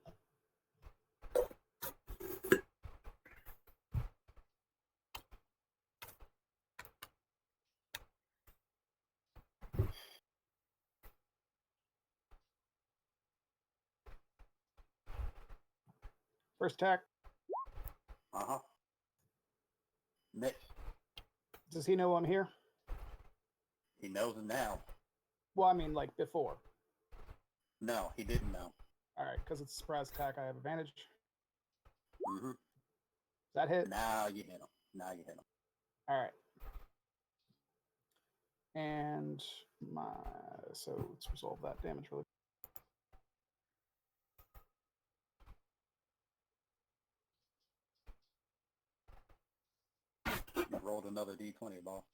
first attack. Uh-huh. Miss. Does he know I'm here? He knows it now. Well, I mean, like before. No, he didn't know. All right, because it's a surprise attack. I have advantage. Mm-hmm. That hit. Now you hit him. Now you hit him. All right. And so let's resolve that damage really. You rolled another D20 ball.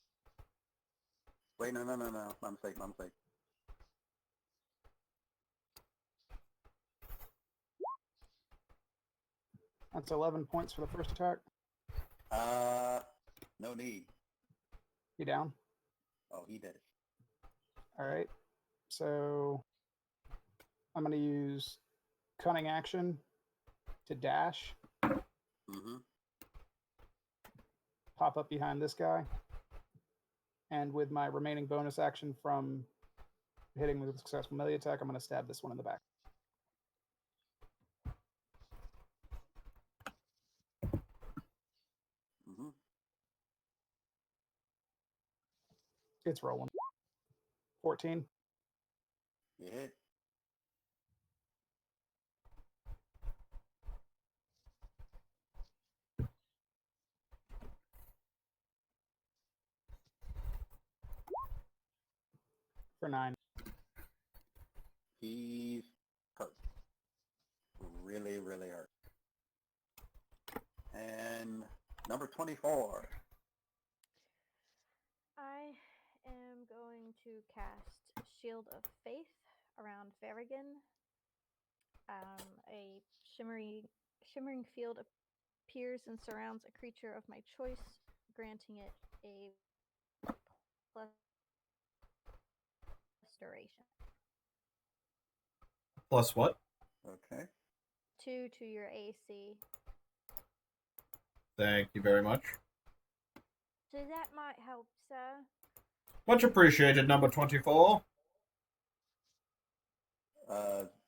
Wait, no. My mistake. That's 11 points for the first attack. No need. You down? Oh, he did it. All right. So I'm going to use cunning action to dash, Mm-hmm. pop up behind this guy, and with my remaining bonus action from hitting with a successful melee attack, I'm going to stab this one in the back. Mm-hmm. It's rolling. 14. You hit. For 9. He's hurt. Really, really hurt. And number 24. I am going to cast Shield of Faith around Farragon. A shimmering field appears and surrounds a creature of my choice, granting it a plus duration. Plus what? Okay. 2 to your AC. Thank you very much. So that might help, sir. Much appreciated, number 24.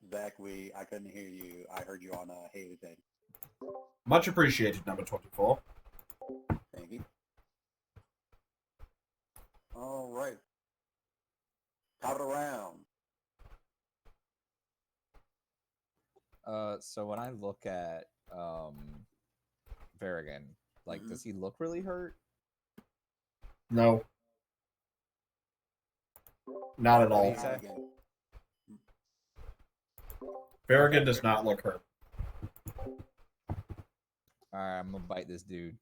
Zach, I couldn't hear you. I heard you on Haley's Day. Much appreciated, number 24. Thank you. All right. Top of the round. So when I look at Varrigan, like, Mhm. does he look really hurt? No. Not at What do all. you say? Again. Farragon does not look hurt. Alright, I'm gonna bite this dude.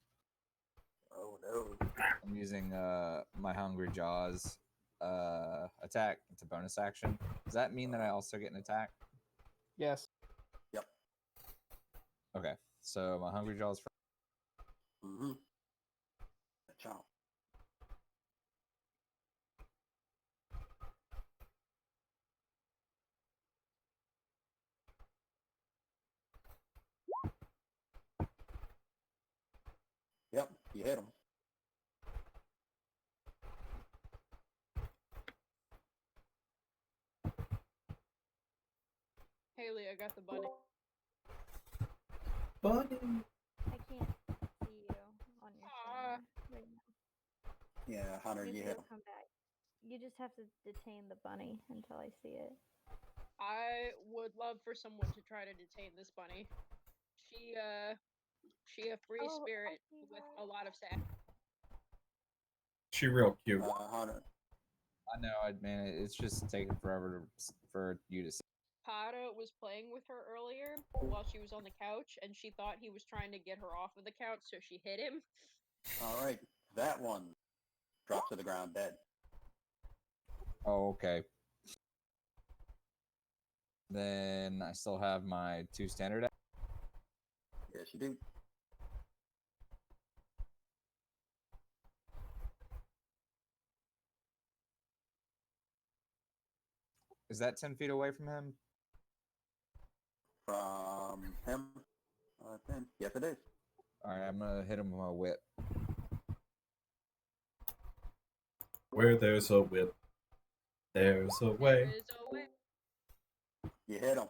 Oh, no. I'm using my Hungry Jaws attack. It's a bonus action. Does that mean that I also get an attack? Yes. Yep. Okay, so my Hungry Jaws. Mm-hmm. Chomp. Yep, you hit him. Haley, I got the bunny. Bunny. I can't see you on your Aw. camera right now. Yeah, Hunter, Maybe you hit you'll him. come back. You just have to detain the bunny until I see it. I would love for someone to try to detain this bunny. She a free Oh, I spirit see with that. a lot of sass. She real cute. Hunter. I know, man. It's just taking forever for you to see. Pada was playing with her earlier while she was on the couch, and she thought he was trying to get her off of the couch, so she hit him. All right, that one drops to the ground dead. Oh, okay. Then I still have my 2 standard. Yes, you do. Is that 10 feet away from him? From him. 10. Yes, it is. Alright, I'm gonna hit him with my whip. Where there's a whip, there's a way. There is a way. You hit him.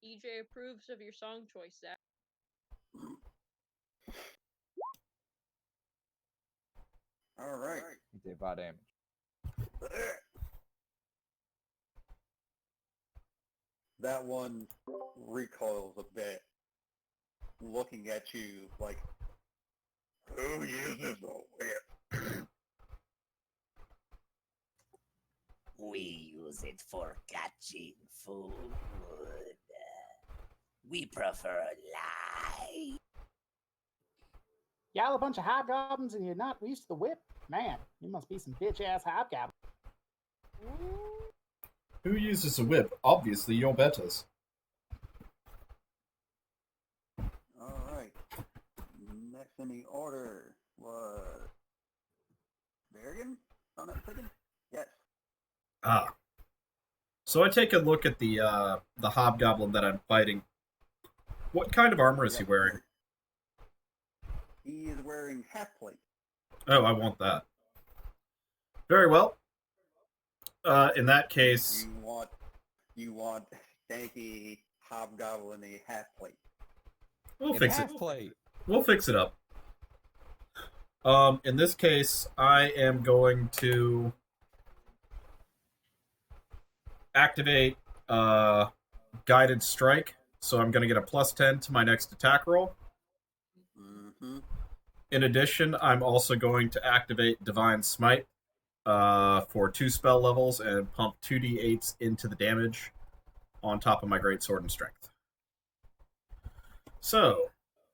EJ approves of your song choice, Zach. All right. He did 5 damage. That one recoils a bit, looking at you like, who uses a whip? We use it for catching food. We prefer live. Y'all a bunch of hobgoblins and you're not used to the whip? Man, you must be some bitch-ass hobgoblin. Who uses a whip? Obviously, your betters. All right. Next in the order was Bergen? Oh, no, second? Yes. Ah. So I take a look at the hobgoblin that I'm fighting. What kind of armor is he wearing? He is wearing half plate. Oh, I want that. Very well. In that case, You want stanky hobgoblin half plate. we'll In fix half it. plate. We'll fix it up. In this case, I am going to activate Guided Strike. So I'm going to get a +10 to my next attack roll. Mm-hmm. In addition, I'm also going to activate Divine Smite for 2 spell levels and pump 2d8s into the damage on top of my Greatsword and Strength. So,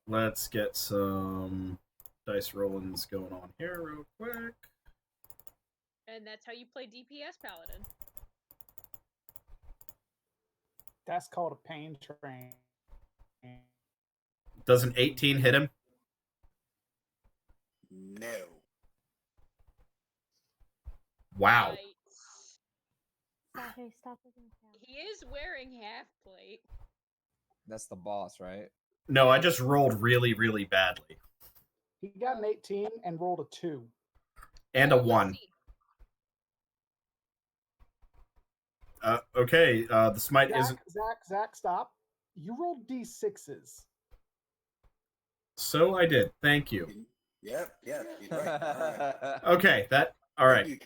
let's get some dice rollings going on here real quick. And that's how you play DPS Paladin. That's called a pain train. Does an 18 hit him? No. Wow. Right. Sahe, stop looking at He is wearing half plate. That's the boss, right? No, I just rolled really, really badly. He got an 18 and rolled a 2. And a Let's 1. see. Okay, the smite isn't... Zach, stop. You rolled D6s. So I did. Thank you. Yep, yes, he's right. All right. Okay, that... All right.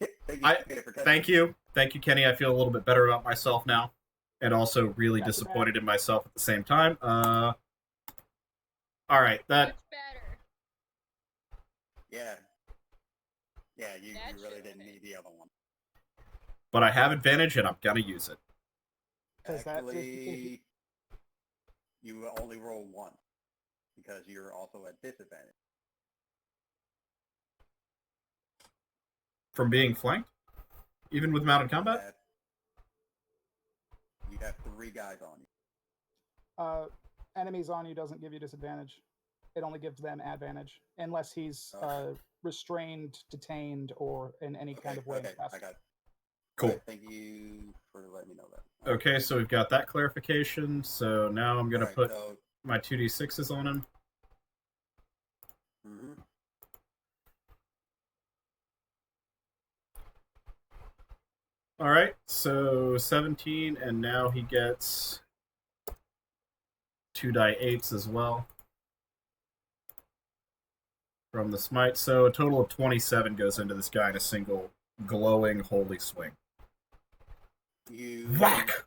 Thank you, Thank you, Kenny. I feel a little bit better about myself now. And also really That's disappointed in myself at the same time. All right, that... Much better. Yeah. Yeah, you That really should didn't hit. need the other one. But I have advantage, and I'm gonna use it. Because that just Actually, you only roll one because you're also at disadvantage. From being flanked? Even with mounted combat? You have 3 guys on you. enemies on you doesn't give you disadvantage. It only gives them advantage unless he's Okay. restrained, detained, or in any kind of way. Okay, incapacitated. I got it. Cool. Alright, thank you for letting me know that. Okay, so we've got that clarification. So now I'm gonna Alright, put so, my 2d6s on him. mhm. All right, so 17, and now he gets 2d8s as well from the smite. So a total of 27 goes into this guy in a single glowing holy swing. You Whack!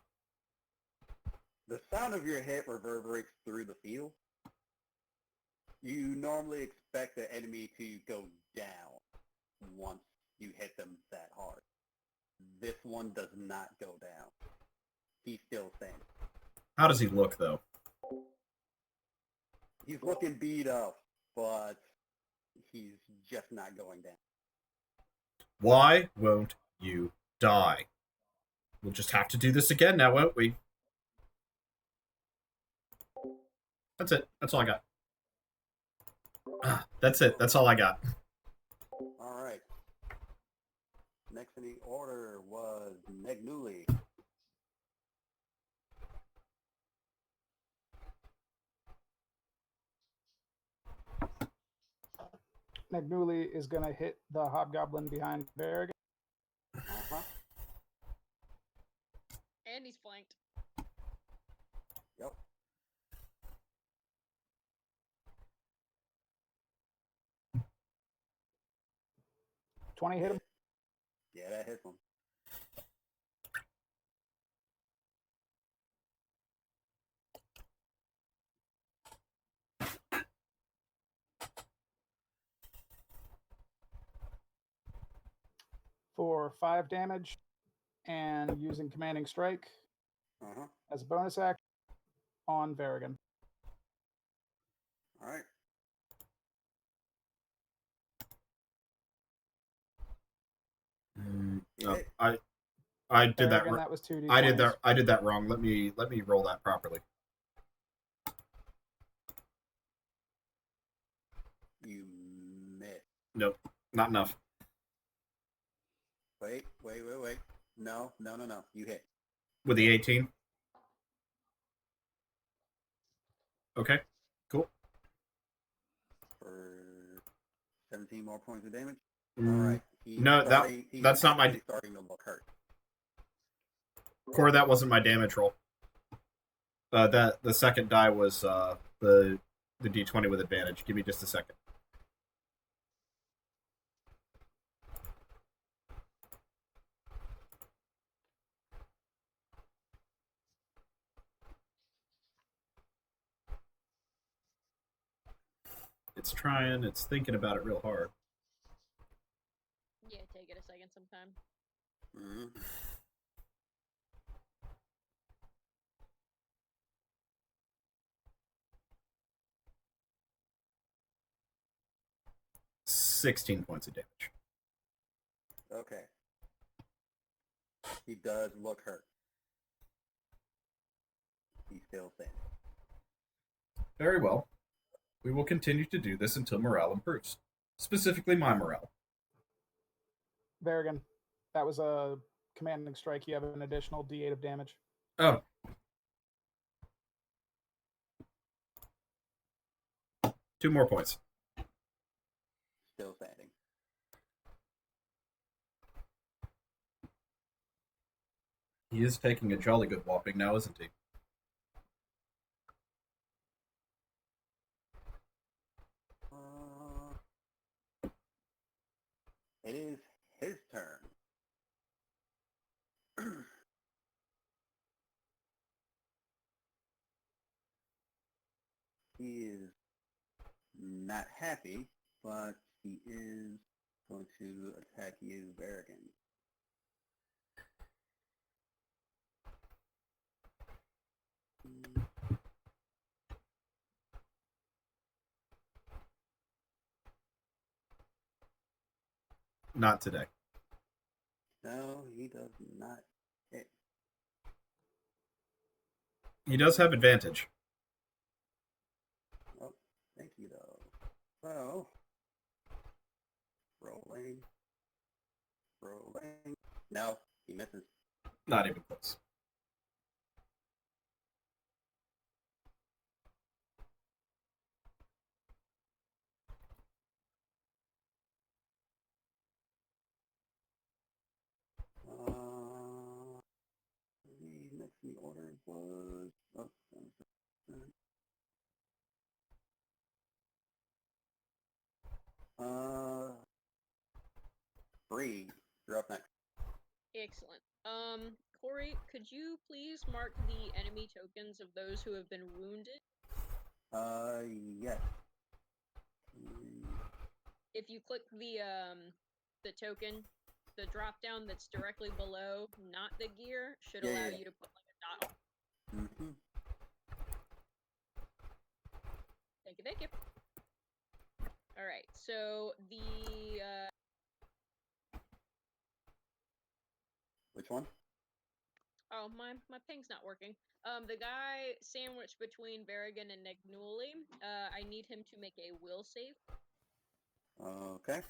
The sound of your hit reverberates through the field. You normally expect the enemy to go down once you hit them that hard. This one does not go down. He's still standing. How does he look, though? He's looking beat up, but he's just not going down. Why won't you die? We'll just have to do this again now, won't we? That's it. That's all I got. That's it. That's all I got. All right. Next in the order was Negnuli. Magnuli is going to hit the hobgoblin behind Varrigan. Uh-huh. And he's flanked. Yep. Hit him. Yeah, that hits him. For 5 damage, and using Commanding Strike Uh-huh. as a bonus action on Varrigan. All right. No, Hit. I did that. Varrigan, that was 2d20s. I did that wrong. Let me roll that properly. You miss. Nope, not enough. Wait. No. You hit. With the 18. Okay, cool. For 17 more points of damage. Mm, All right. No, that's not my. Starting to look hurt. Core, that wasn't my damage roll. The second die was the d20 with advantage. Give me just a second. It's trying. It's thinking about it real hard. Yeah, take it a second sometime. Mm-hmm. $16 points of damage. Okay. He does look hurt. He's still standing. Very well. We will continue to do this until morale improves. Specifically, my morale. Varrigan, that was a Commanding Strike. You have an additional d8 of damage. Oh. Two more points. Still standing. He is taking a jolly good whopping now, isn't he? It is his turn. He is not happy, but he is going to attack you, Varrigan. Not today. No, he does not hit. He does have advantage. Oh, thank you, though. So, rolling. No, he misses. Not even close. The order was... Oh, 3. You're up next. Excellent. Corey, could you please mark the enemy tokens of those who have been wounded? Yes. If you click the token, the drop down that's directly below, not the gear, should allow you to put like a dot on. Mm-hmm. Thank you. Alright, so the, Which one? oh, my ping's not working. The guy sandwiched between Varigan and Negnuli, I need him to make a will save. Okay.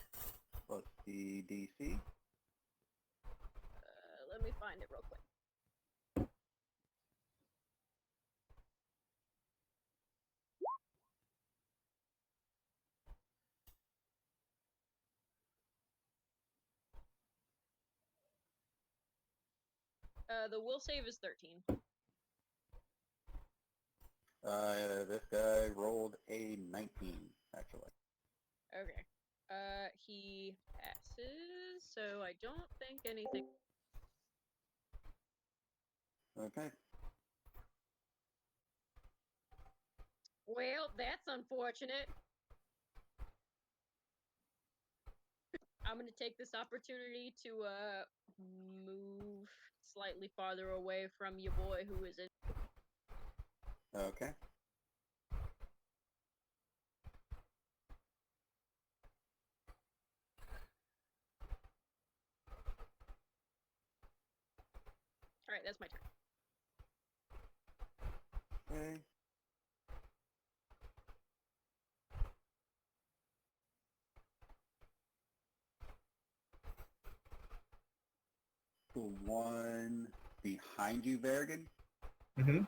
What's the DC? Let me find it real quick. The will save is 13. This guy rolled a 19, actually. Okay. He passes, so I don't think anything... Okay. Well, that's unfortunate. I'm gonna take this opportunity to, move slightly farther away from your boy who is in... Okay. Alright, that's my turn. Okay. The one behind you, Verrigan, Mm-hmm.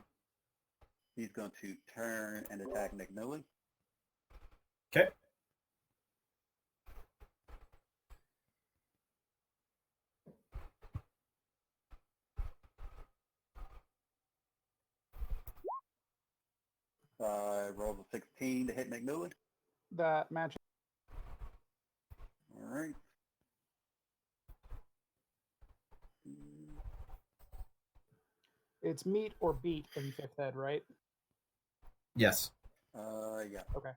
he's going to turn and attack McNully. Okay. Rolls a 16 to hit McNully. That match. All right. It's meet or beat in fifth ed, right? Yes. Yeah. Okay.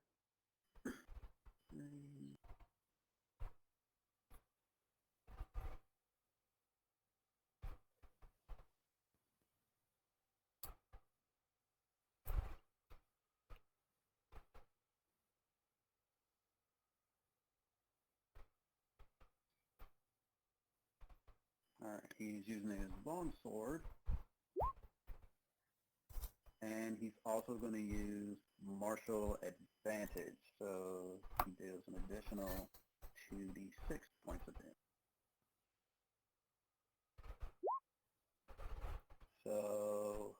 All right. He's using his longsword. And he's also going to use martial advantage. So he deals an additional 2d6 points of damage. So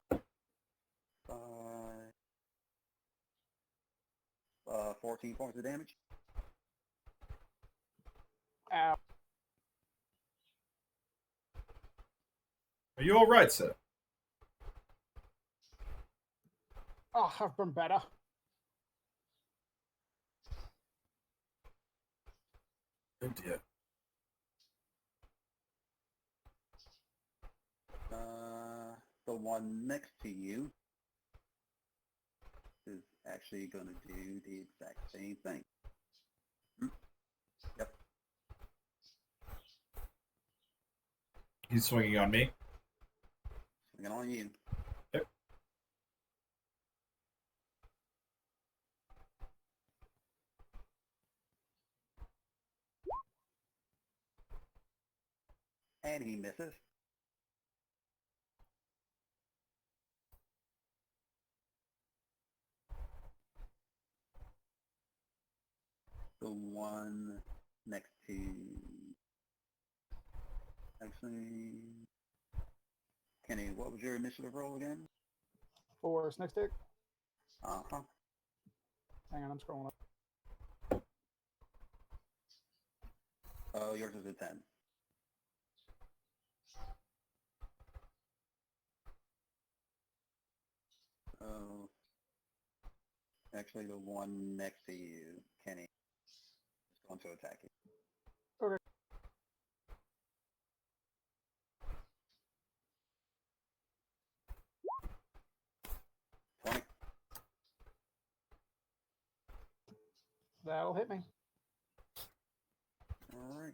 14 points of damage. Ow. Are you all right, sir? Oh, I've been better. Oh dear. The one next to you is actually going to do the exact same thing. Yep. He's swinging on me. Swinging on you. Yep. And he misses. The one next to... Actually... Kenny, what was your initiative roll again? For Snick Stick. Uh-huh. Hang on, I'm scrolling up. Oh, yours is a 10. Actually, the one next to you, Kenny, is going to attack you. Okay. That'll hit me. All right.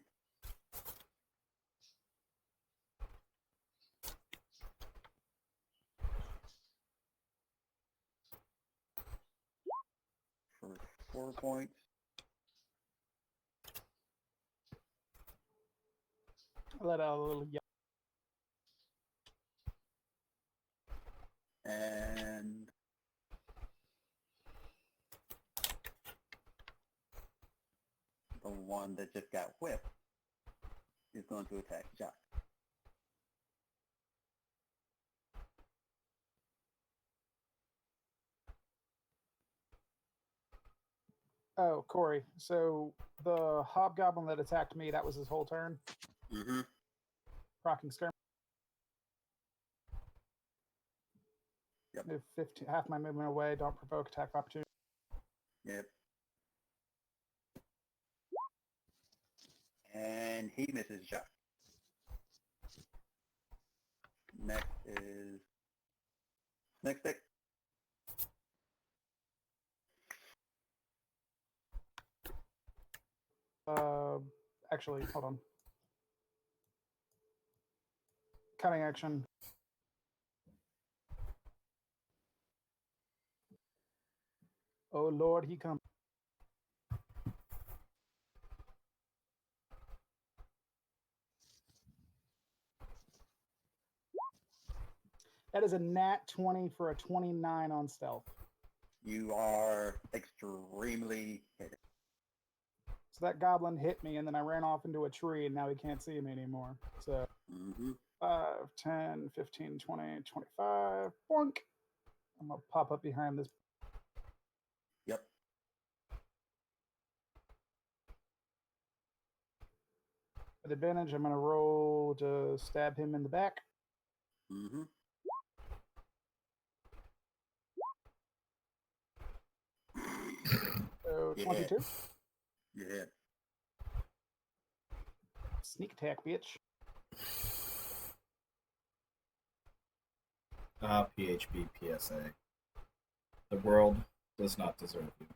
For 4 points. I let out a little yell. And the one that just got whipped is going to attack Jock. Oh, Corey. So the hobgoblin that attacked me, that was his whole turn. Mm-hmm. Rocking skirmish. Yep. Move 15, half my movement away. Don't provoke attack of opportunity. Yep. And he misses Jock. Next is next stick. Actually, hold on. Cutting action. Oh Lord, he comes. That is a nat 20 for a 29 on stealth. You are extremely hit. So that goblin hit me, and then I ran off into a tree, and now he can't see me anymore. So Mm-hmm. 5, 10, 15, 20, 25. Boink. I'm going to pop up behind this. Yep. With advantage, I'm going to roll to stab him in the back. Mm-hmm. So Yeah. 22. You hit. Sneak attack, bitch. PHB PSA. The world does not deserve you.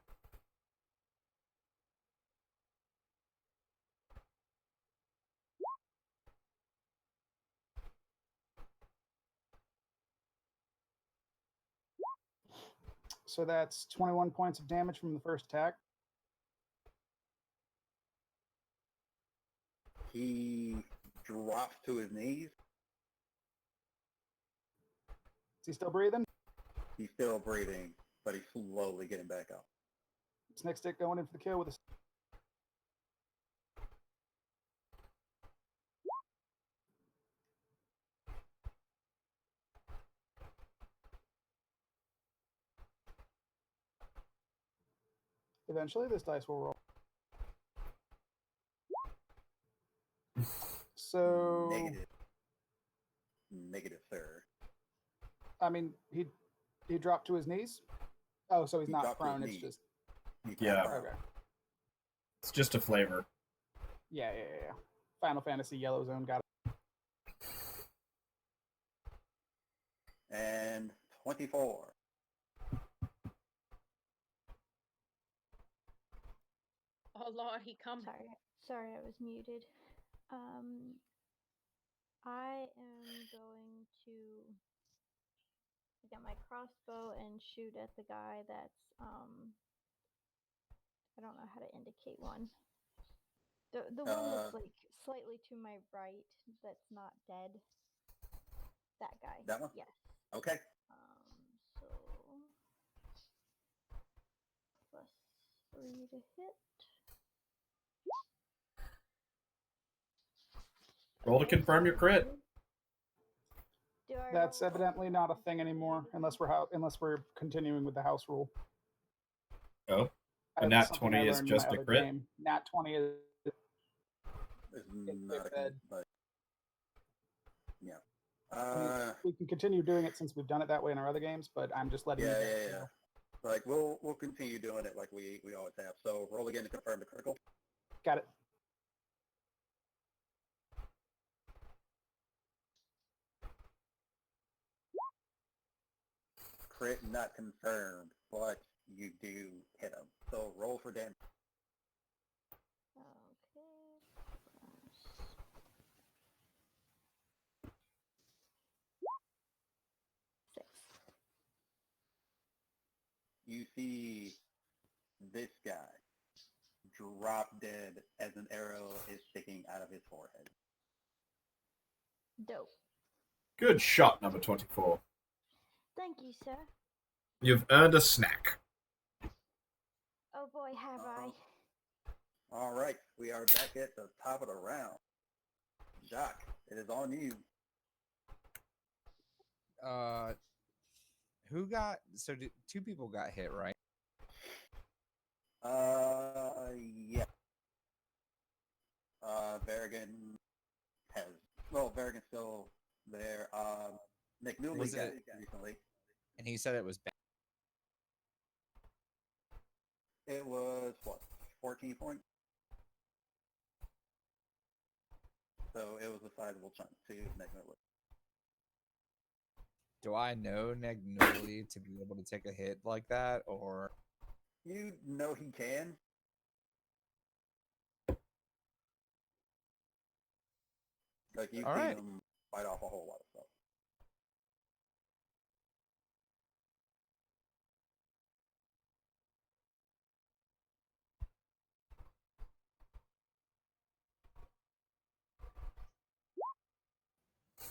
So that's 21 points of damage from the first attack. He drops to his knees. Is he still breathing? He's still breathing, but he's slowly getting back up. Snake stick going in for the kill with a. Eventually, this dice will roll. So Negative. Negative, sir. I mean, he dropped to his knees. Oh, so he's He not dropped to his prone. It's knees. just He's Yeah. not prone. okay. It's just a flavor. Yeah. Final Fantasy Yellow Zone got it. And 24. Oh Lord, he comes. Sorry, I was muted. I am going to get my crossbow and shoot at the guy that's I don't know how to indicate one. The one that's like slightly to my right that's not dead. That guy. That one? Yes. Okay. So +3 to hit. Roll to confirm your crit. That's evidently not a thing anymore, unless we're continuing with the house rule. Oh, a That's nat something 20 I is learned in just my a other crit? game. Nat 20 is. It's It's not a bad. but yeah. We can continue doing it since we've done it that way in our other games, but I'm just letting you yeah, guys yeah, yeah. know. Like we'll continue doing it like we always have. So roll again to confirm the critical. Got it. Crit not confirmed, but you do hit him. So roll for damage. Okay. Six. You see this guy drop dead as an arrow is sticking out of his forehead. Dope. Good shot, number 24. Thank you, sir. You've earned a snack. Oh boy, have I. All right, we are back at the top of the round. Jacques, it is on you. Who got? So two people got hit, right? Yeah. Berrigan has, well, Berrigan's still there. McNeely Was got it- it recently. And he said it was bad. It was, what, 14 points? So it was a sizable chunk to McNeely. Do I know Negnoli to be able to take a hit like that, or You know he can. Like, you've All seen right. him fight off a whole lot of stuff.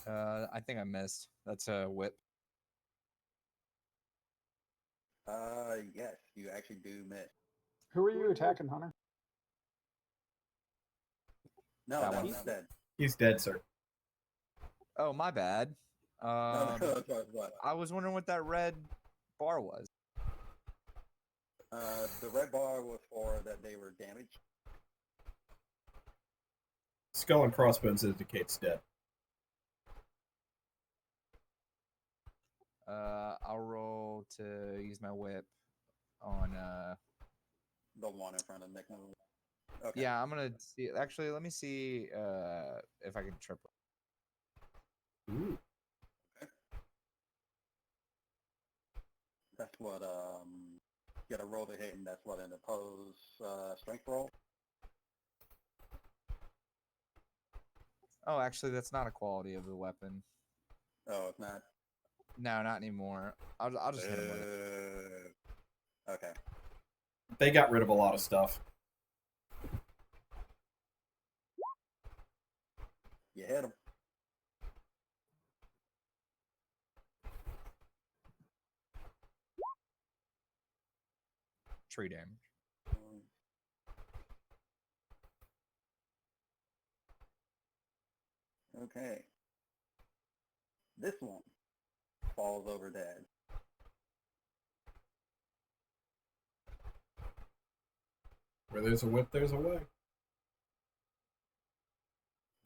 I think I missed. That's a whip. Yes, you actually do miss. Who are you attacking, Hunter? No, That that one. one's dead. He's dead, sir. Oh, my bad. No, that's what? I was wondering what that red bar was. The red bar was for that they were damaged. Skull and crossbones indicates dead. I'll roll to use my whip on. The one in front of Nick. Okay. Yeah, I'm gonna see. Actually, let me see if I can triple. Ooh. That's what, you gotta roll to hit, and that's what an opposed strength roll. Oh, actually, that's not a quality of the weapon. Oh, it's not. No, not anymore. I'll just hit him with it. Okay. They got rid of a lot of stuff. You hit him. Tree damage. Okay. This one falls over dead. Where there's a whip, there's a way.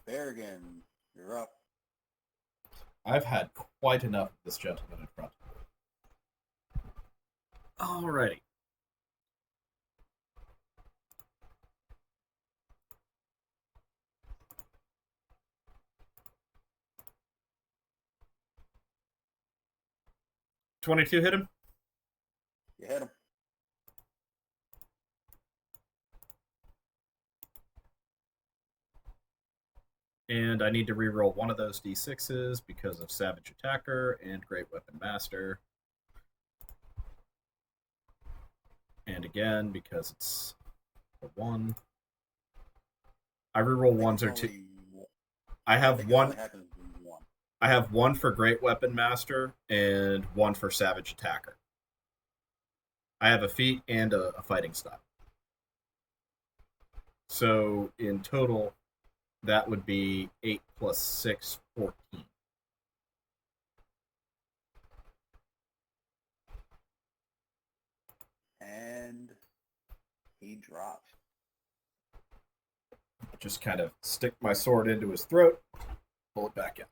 Berrigan, you're up. I've had quite enough of this gentleman in front. Alrighty. $22 hit him. You hit him. And I need to reroll one of those d6s because of Savage Attacker and Great Weapon Master. And again, because it's a 1. I reroll ones or two. I have one. I have one for Great Weapon Master and one for Savage Attacker. I have a feat and a fighting style. So in total, that would be 8 plus 6, 14. And he drops. I just kind of stick my sword into his throat, pull it back out.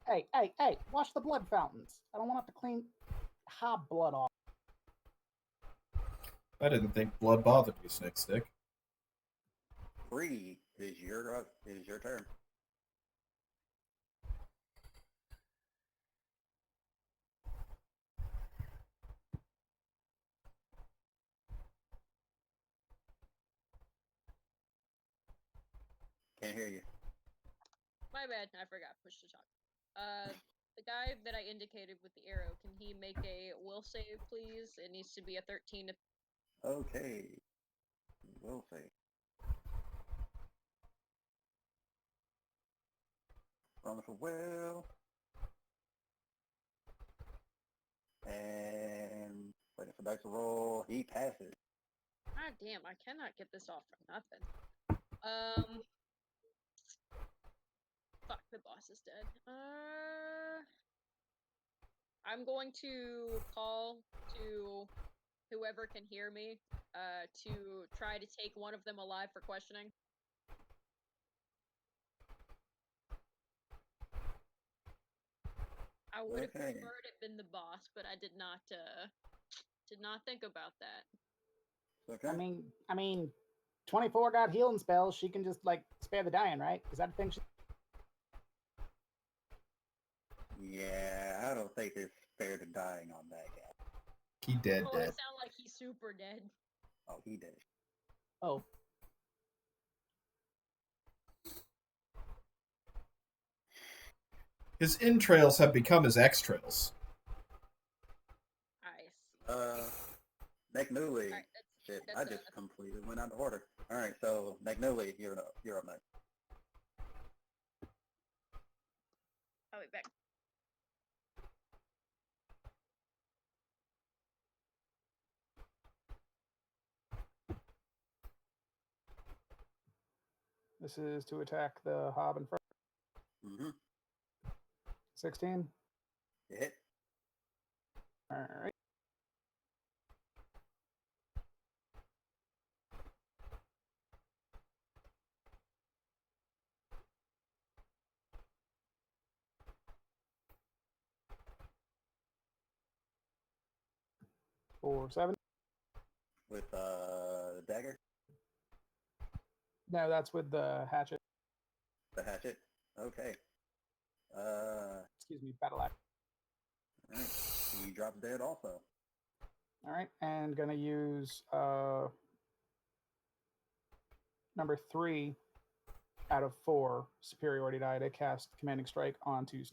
Hey! Wash the blood fountains. I don't want to have to clean hob blood off. I didn't think blood bothered you, Snake Stick. Bree, it is your turn. Can't hear you. My bad, I forgot. Push to talk. The guy that I indicated with the arrow, can he make a will save, please? It needs to be a 13 to... Okay. We'll see. Roll for will. And waiting for dice to roll. He passes. God damn, I cannot get this off for nothing. Fuck, the boss is dead. I'm going to call to whoever can hear me, to try to take one of them alive for questioning. I would have Okay. preferred it been the boss, but I did not think about that. Okay. I mean, 24 got healing spells. She can just like spare the dying, right? Is that a thing? Yeah, I don't think it's fair to dying on that guy. He dead. Oh, I sound like he's super dead. Oh, he did. Oh, His entrails have become his extrails. Nice. McNewley. Alright, Shit, that's I just completely went out of order. Alright, so McNewley, you're up next. I'll be back. this is to attack the hob in front. Mm-hmm. 16. Hit. All right. For 7. With dagger? No, that's with the hatchet. The hatchet? Okay. Excuse me, battle axe. Alright. He drops dead also. All right, and gonna use number 3 out of 4 superiority die to cast commanding strike onto.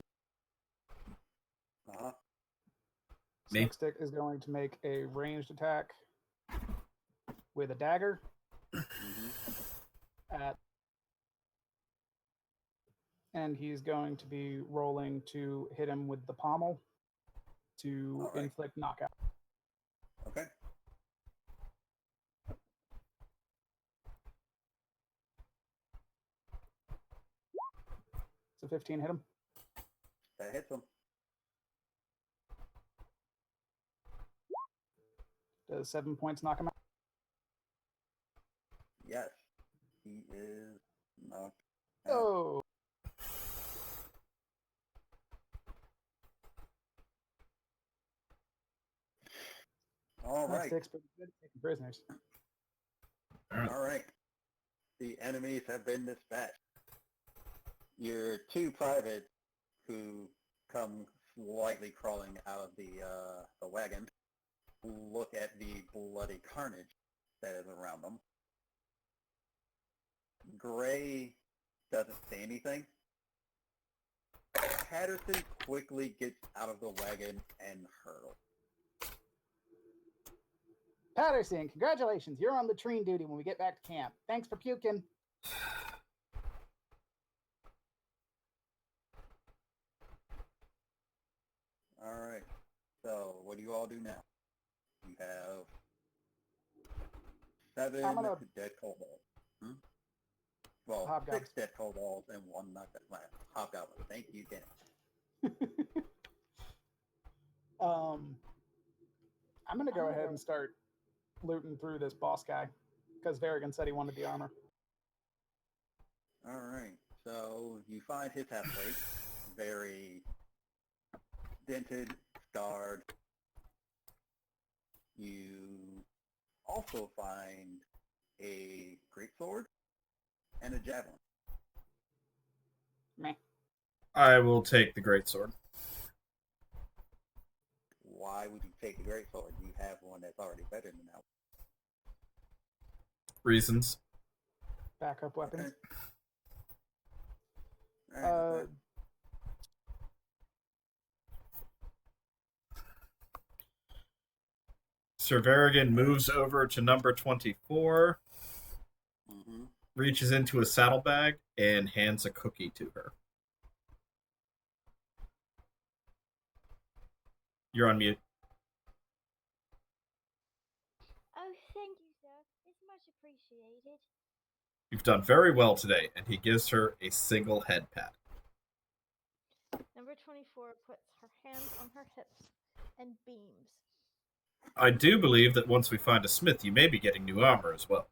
Uh-huh. Snake Stick is going to make a ranged attack with a dagger at, and he's going to be rolling to hit him with the pommel to inflict knockout. Okay. So 15 hit him. That hits him. Does 7 points knock him out? Yes. He is knocked out. Oh. All right. Stick's pretty good at taking prisoners. All right. The enemies have been dispatched. Your 2 privates who come slightly crawling out of the wagon look at the bloody carnage that is around them. Gray doesn't say anything. Patterson quickly gets out of the wagon and hurls. Patterson, congratulations. You're on latrine duty when we get back to camp. Thanks for puking. All right. So, what do you all do now? You have 7 dead kobolds. Well, Hobgoblins. 6 dead kobolds and 1 not dead last. Hobgoblin. Thank you, Dennis. I'm going to go ahead and start looting through this boss guy because Varigan said he wanted the armor. All right. So you find his half-plate, very dented, scarred. You also find a greatsword and a javelin. Meh. I will take the greatsword. Why would you take the greatsword? You have one that's already better than that. Reasons. Backup weapons. Okay. All right, okay. Sir Varigan moves over to number 24, reaches into a saddlebag, and hands a cookie to her. You're on mute. Oh, thank you, sir. It's much appreciated. You've done very well today, and he gives her a single head pat. Number 24 puts her hands on her hips and beams. I do believe that once we find a smith, you may be getting new armor as well.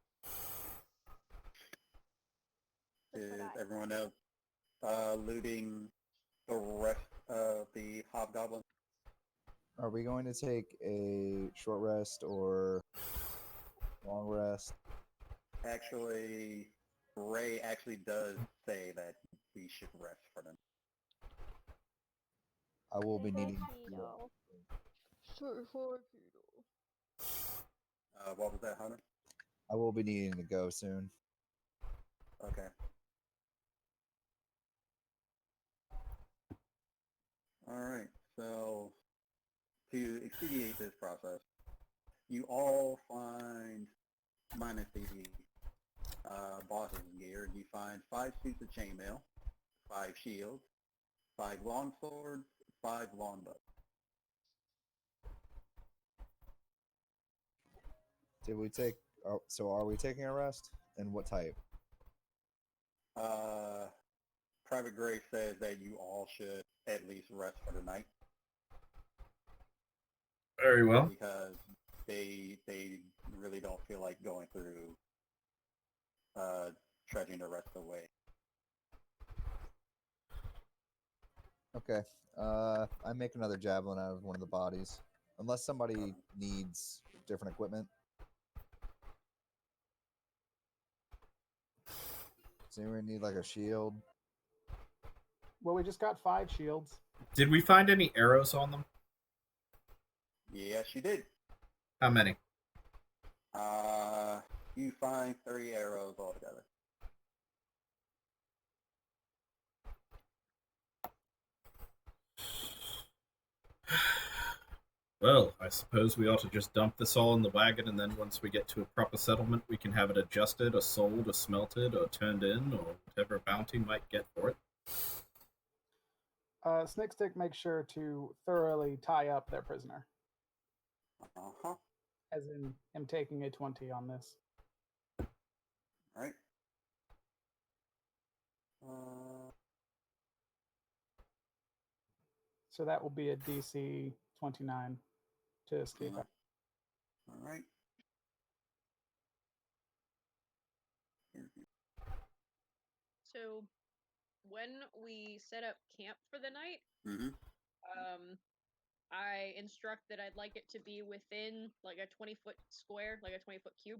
That's what Is I everyone thought. else looting the rest of the hobgoblins? Are we going to take a short rest or long rest? Actually, Ray actually does say that we should rest for them. I will be needing. Keto. What was that, Hunter? I will be needing to go soon. Okay. All right. So, to expedite this process, you all find, minus the boss's gear, you find 5 suits of chainmail, 5 shields, 5 long swords, 5 longbows. Did we take? So are we taking a rest? And what type? Private Grace says that you all should at least rest for the night Very well. because they really don't feel like going through trudging the rest of the way. Okay. I make another javelin out of one of the bodies, unless somebody needs different equipment. Does anyone need like a shield? Well, we just got 5 shields. Did we find any arrows on them? Yes, you did. How many? You find 30 arrows altogether. Well, I suppose we ought to just dump this all in the wagon, and then once we get to a proper settlement, we can have it adjusted, or sold, or smelted, or turned in, or whatever bounty might get for it. Snickstick makes sure to thoroughly tie up their prisoner, Uh-huh. as in him taking a 20 on this. All right. So that will be a DC 29 to escape. All right. So when we set up camp for the night, Mm-hmm. I instruct that I'd like it to be within like a 20-foot square, like a 20-foot cube.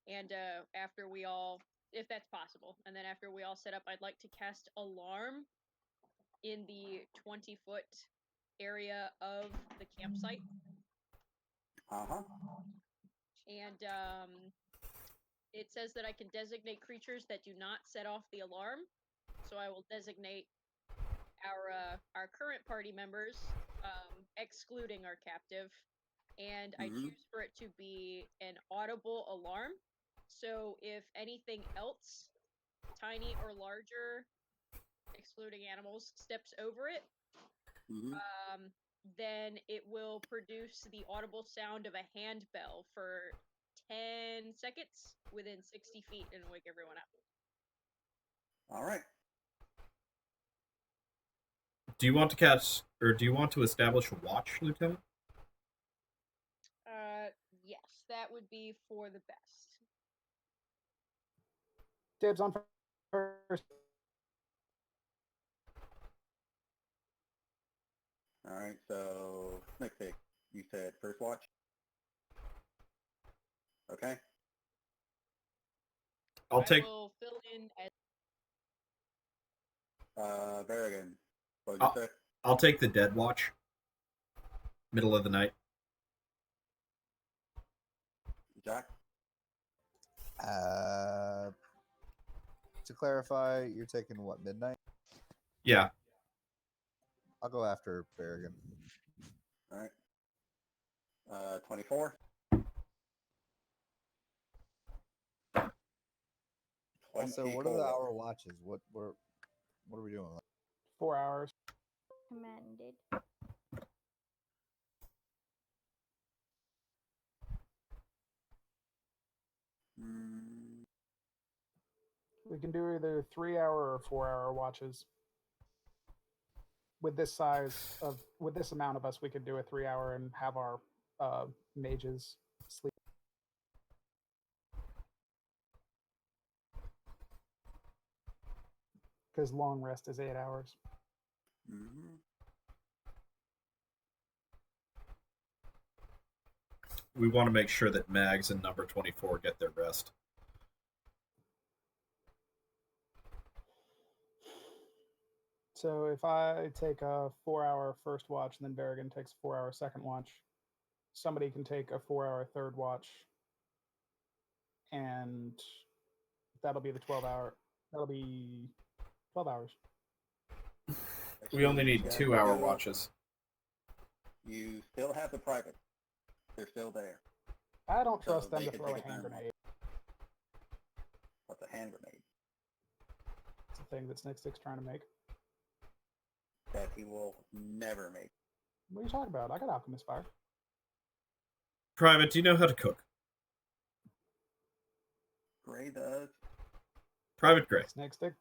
And after we all, if that's possible, and then after we all set up, I'd like to cast alarm in the 20-foot area of the campsite. Uh-huh. And it says that I can designate creatures that do not set off the alarm. So I will designate our current party members, excluding our captive, and I choose for it to be an audible alarm. So if anything else, tiny or larger, excluding animals, steps over it, then it will produce the audible sound of a handbell for 10 seconds within 60 feet and wake everyone up. All right. Do you want to catch, or do you want to establish a watch, Lieutenant? Yes, that would be for the best. Dibs on first. All right, so Snickstick, you said first watch. Okay. I'll take. I will fill in as Berrigan, what did you say? I'll take the dead watch. Middle of the night. Jack? To clarify, you're taking what, midnight? Yeah. I'll go after Berrigan. All right. 24. Also, what are the hour watches? What are we doing? 4 hours. Commanded. Mm, We can do either 3-hour or 4-hour watches. With this with this amount of us, we could do a 3-hour and have our mages sleep. Because long rest is 8 hours. mhm. We want to make sure that Mags and number 24 get their rest. So if I take a 4-hour first watch and then Berrigan takes a 4-hour second watch, somebody can take a 4-hour third watch, and that'll be the 12-hour. That'll be 12 hours. We only need Yeah, 2-hour still- watches. You still have the private. They're still there. I don't So trust them they to can throw a take hand advantage. grenade. What's a hand grenade? It's a thing that Snickstick's trying to make. That he will never make. What are you talking about? I got alchemist fire. Private, do you know how to cook? Gray does. Private Gray. Snickstick.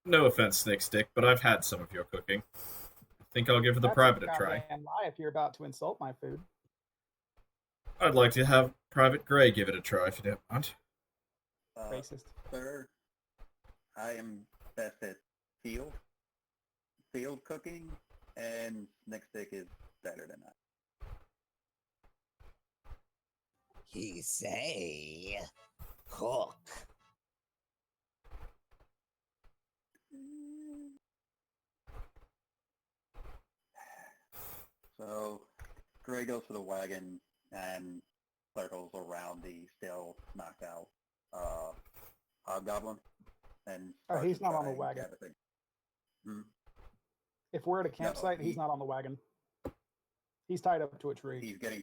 No offense, Snake Stick, but I've had some of your cooking. I think I'll give the That's private a a try. goddamn lie if you're about to insult my food. I'd like to have Private Gray give it a try if you don't mind. Racist. Sir, I am best at field cooking, and Snickstick is better than that. He say, cook. So, Gray goes for the wagon and circles around the still knocked out hobgoblin. And Oh, he's starts not on the trying wagon. gathering. Hmm? If we're at a campsite, he's not on the wagon. He's tied up to a tree. He's getting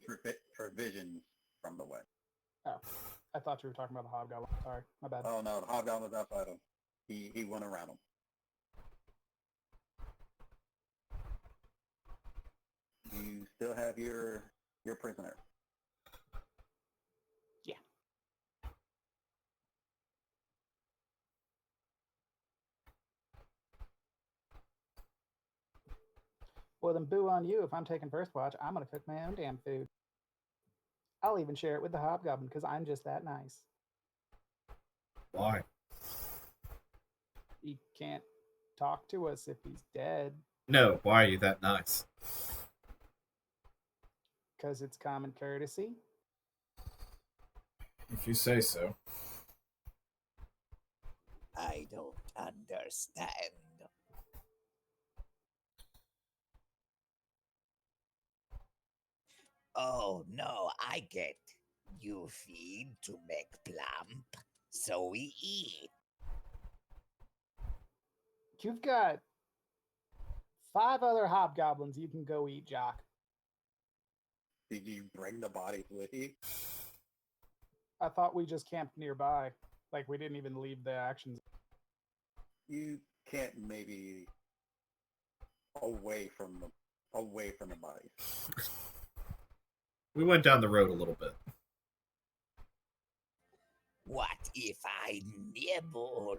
provisions from the wagon. Oh, I thought you were talking about the hobgoblin. Sorry, my bad. Oh no, the hobgoblin was outside him. He went around him. You still have your prisoner. Yeah. Well, then boo on you if I'm taking first watch. I'm going to cook my own damn food. I'll even share it with the hobgoblin because I'm just that nice. Why? He can't talk to us if he's dead No, why are you that nice? because it's common courtesy. If you say so. I don't understand. Oh no, I get. You feed to make plump, so we eat. You've got 5 other hobgoblins you can go eat, Jock. Did you bring the bodies with you? I thought we just camped nearby. Like, we didn't even leave the actions. You can't maybe away from the bodies. We went down the road a little bit. What if I nibble?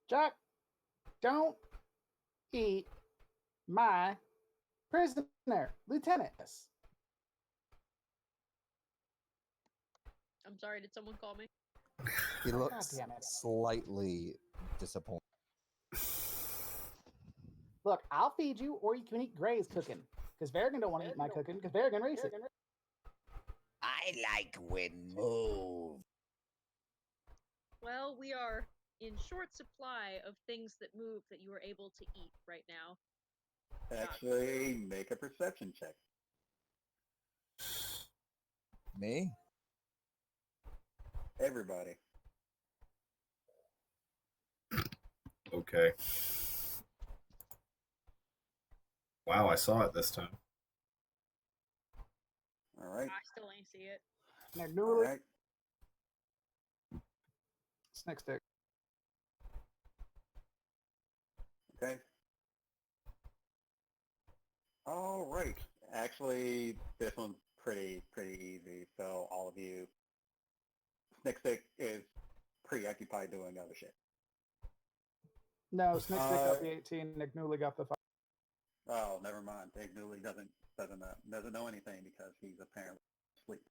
Jock, don't eat my prisoner, Lieutenant. I'm sorry, did someone call me? He looks damn it. slightly disappointed. Look, I'll feed you, or you can eat Gray's cooking. Because Varrigan don't want to eat my cooking, because Varrigan raised it. I like when move. Well, we are in short supply of things that move that you are able to eat right now. Actually, make a perception check. Me? Everybody. Okay. Wow, I saw it this time. All right. I still ain't see it. All Nagnouli, right. Snick stick. Okay. All right. Actually, this one's pretty easy. So all of you, Snickstick is preoccupied doing other shit. No, Snick stick got the 18. Nagnouli got the 5. Oh, never mind. Ignuli doesn't know anything because he's apparently asleep.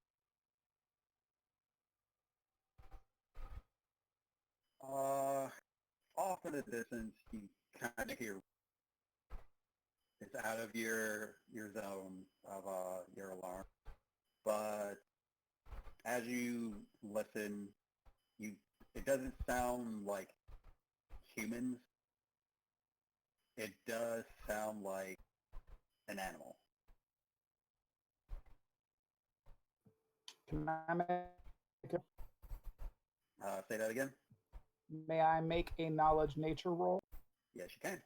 Off in the distance, you kind of hear it's out of your zone of your alarm, but as you listen, it doesn't sound like humans. It does sound like an animal. Can I make Say that again. may I make a knowledge nature roll? Yes, you can.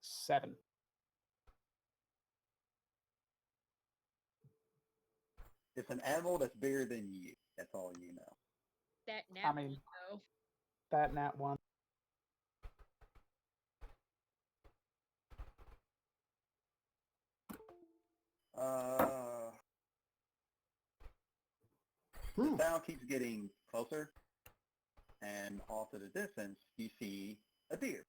Seven. It's an animal that's bigger than you. That's all you know. That nap I mean- though. That nat one. The sound keeps getting closer, and off to the distance, you see a deer.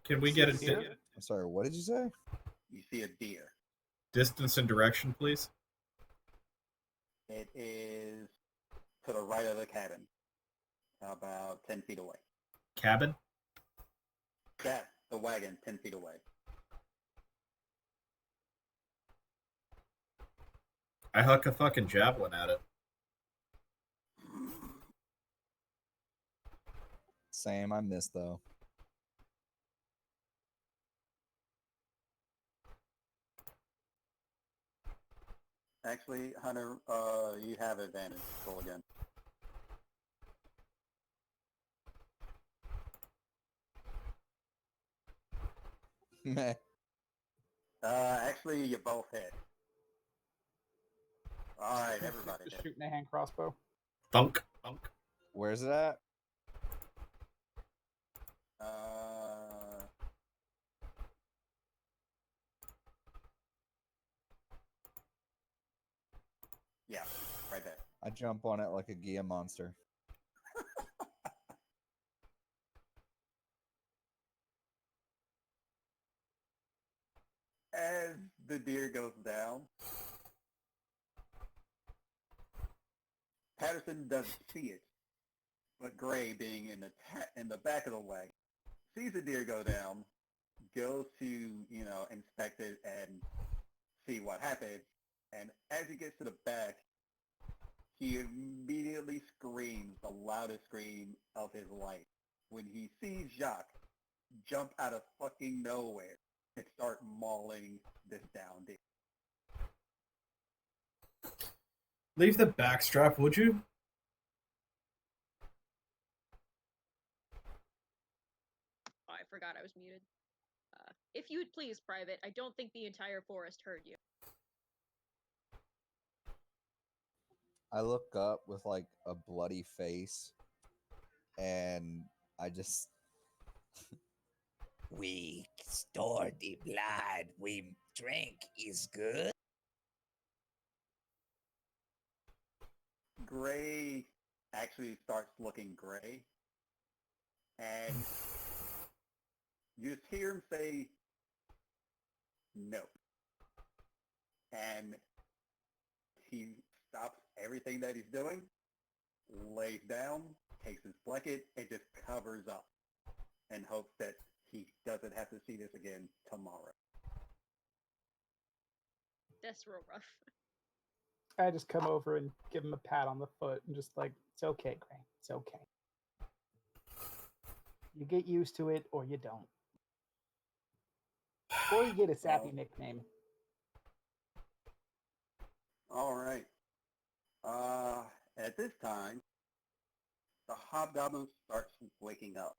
Can we get a Deer? I'm sorry, what did you say? You see a deer. distance and direction, please? It is to the right of the cabin, about 10 feet away. Cabin? The wagon, 10 feet away. I huck a fucking javelin at it. Same, I missed though. Actually, Hunter, you have advantage. Roll again. Meh. Actually, you both hit. All right, everybody Just hit. shooting a hand crossbow. Thunk. Thunk. Where's it at? Yeah, right there. I jump on it like a Gia monster. As the deer goes down, Patterson doesn't see it, but Gray, being in the back of the wagon, sees the deer go down, goes to inspect it and see what happened, and as he gets to the back, he immediately screams the loudest scream of his life when he sees Jacques jump out of fucking nowhere and start mauling this down deer. Leave the backstrap, would you? Oh, I forgot I was muted. If you would please, Private, I don't think the entire forest heard you. I look up with like a bloody face and I just We store the blood we drink is good. Gray actually starts looking gray, and you just hear him say, no. And he stops everything that he's doing, lays down, takes his blanket, and just covers up and hopes that he doesn't have to see this again tomorrow. That's real rough. I just come over and give him a pat on the foot and just like, it's okay, Gray. It's okay. You get used to it or you don't. Or you get a sappy nickname. All right. At this time, the hobgoblin starts waking up.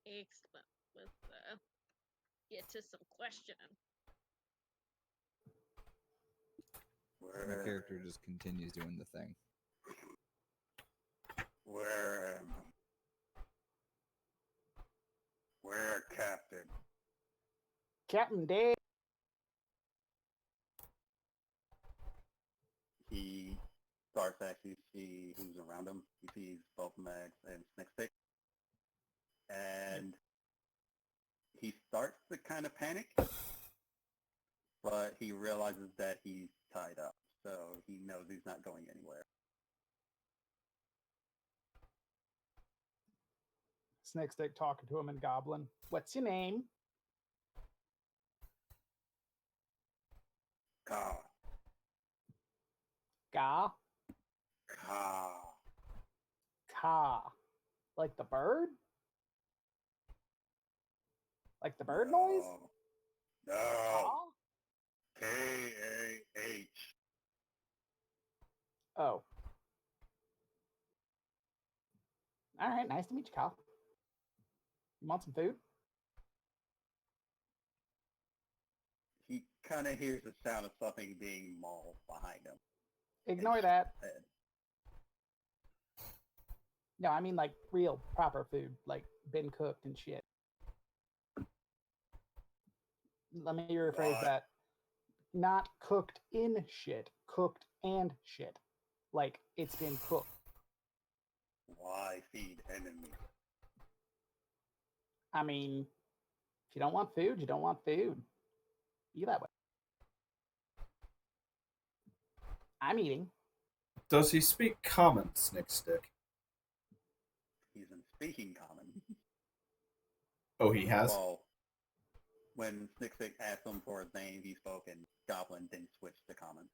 Excellent. Let's get to some questioning. And the character just continues doing the thing. Where Captain? Captain Dave. He starts to actually see who's around him. He sees both Max and Snickstick. And he starts to kind of panic, but he realizes that he's tied up, so he knows he's not going anywhere. Snickstick talking to him in Goblin. What's your name? Ka. Ga? Ka. Ka. Like the bird? Like the bird No. noise? No. Ka? K-A-H. Oh. Alright, nice to meet you, Kyle. You want some food? He kind of hears the sound of something being mauled behind him. Ignore And that. shakes his head. No, I mean like real, proper food. Like been cooked and shit. Let me rephrase What? that. Not cooked in shit. Cooked and shit. Like it's been cooked. Why feed enemy? I mean, if you don't want food, you don't want food. Be that way. I'm eating. Does he speak common, Snickstick? He's in speaking common. Oh, he has? Well, when Snickstick asked him for his name, he spoke in Goblin, then switched to common.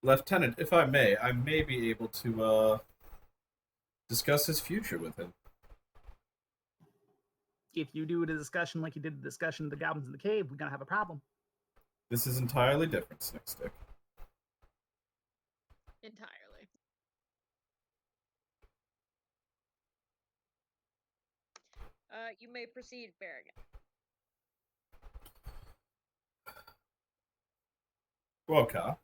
Lieutenant, if I may be able to discuss his future with him. If you do the discussion like you did the discussion of the goblins in the cave, we're gonna have a problem. This is entirely different, Snickstick. Entirely. You may proceed, Berrigan. Well, Ka,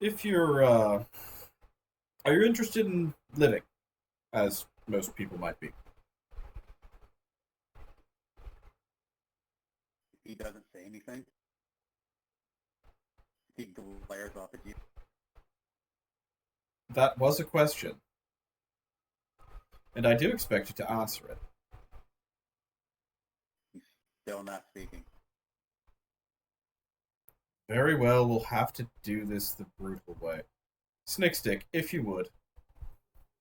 if you're, are you interested in living, as most people might be? He doesn't say anything. He glares off at you. That was a question. And I do expect you to answer it. He's still not speaking. Very well, we'll have to do this the brutal way. Snickstick, if you would.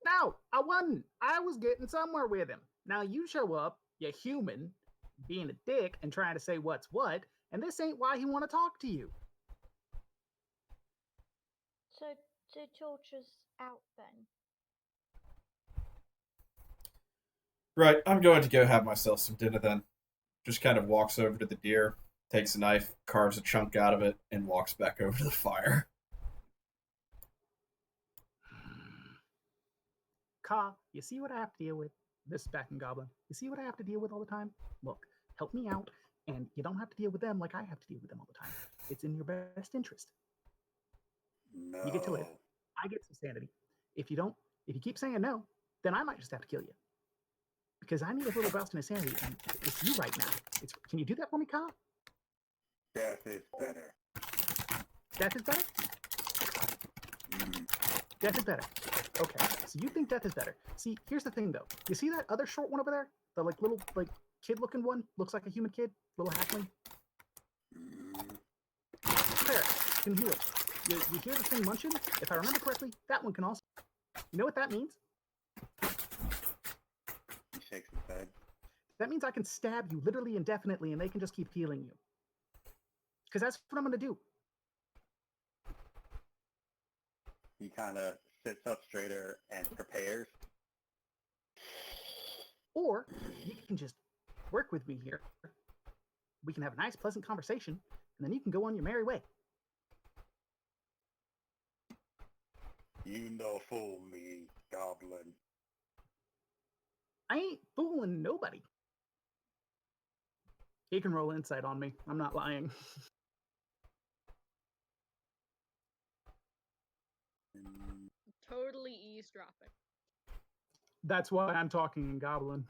No, I wasn't. I was getting somewhere with him. Now you show up, you human, being a dick and trying to say what's what, and this ain't why he want to talk to you. So the torture's out then. Right, I'm going to go have myself some dinner then. Just kind of walks over to the deer, takes a knife, carves a chunk out of it, and walks back over to the fire. Ka, you see what I have to deal with? This is back in Goblin. You see what I have to deal with all the time? Look, help me out, and you don't have to deal with them like I have to deal with them all the time. It's in your best interest. No. You get to live. I get some sanity. If you keep saying no, then I might just have to kill you. Because I need a little burst in sanity, and it's you right now. Can you do that for me, Ka? Death is better. Death is better? Mm. Death is better. Okay, so you think death is better. See, here's the thing, though. You see that other short one over there? The, like, little, like, kid-looking one? Looks like a human kid? Little halfling? There, can hear it. You hear the thing munching? If I remember correctly, that one can also. You know what that means? He shakes his head. That means I can stab you literally indefinitely and they can just keep healing you. Because that's what I'm going to do. He kind of sits up straighter and prepares. Or you can just work with me here. We can have a nice, pleasant conversation, and then you can go on your merry way. You no fool me, goblin. I ain't fooling nobody. He can roll insight on me. I'm not lying. Totally eavesdropping. That's why I'm talking in goblin.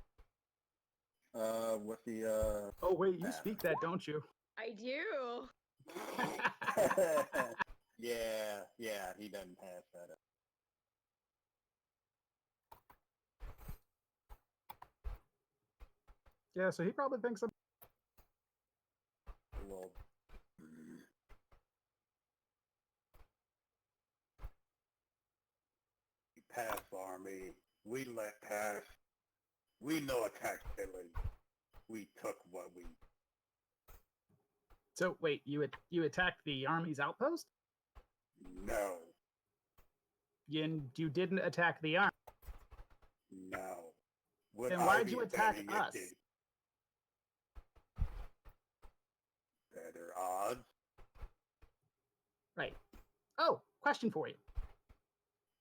What's the, Oh, wait, you Nah. speak that, don't you? I do. yeah, he doesn't pass that up. Yeah, so he probably thinks I'm... Well, pass, army. We let pass. We no attack village. We took what we... So, wait, you attacked the army's outpost? No, You didn't attack the army. no. Would Then I why'd be you attack betting it us? did? Better odds. Right. Oh, question for you.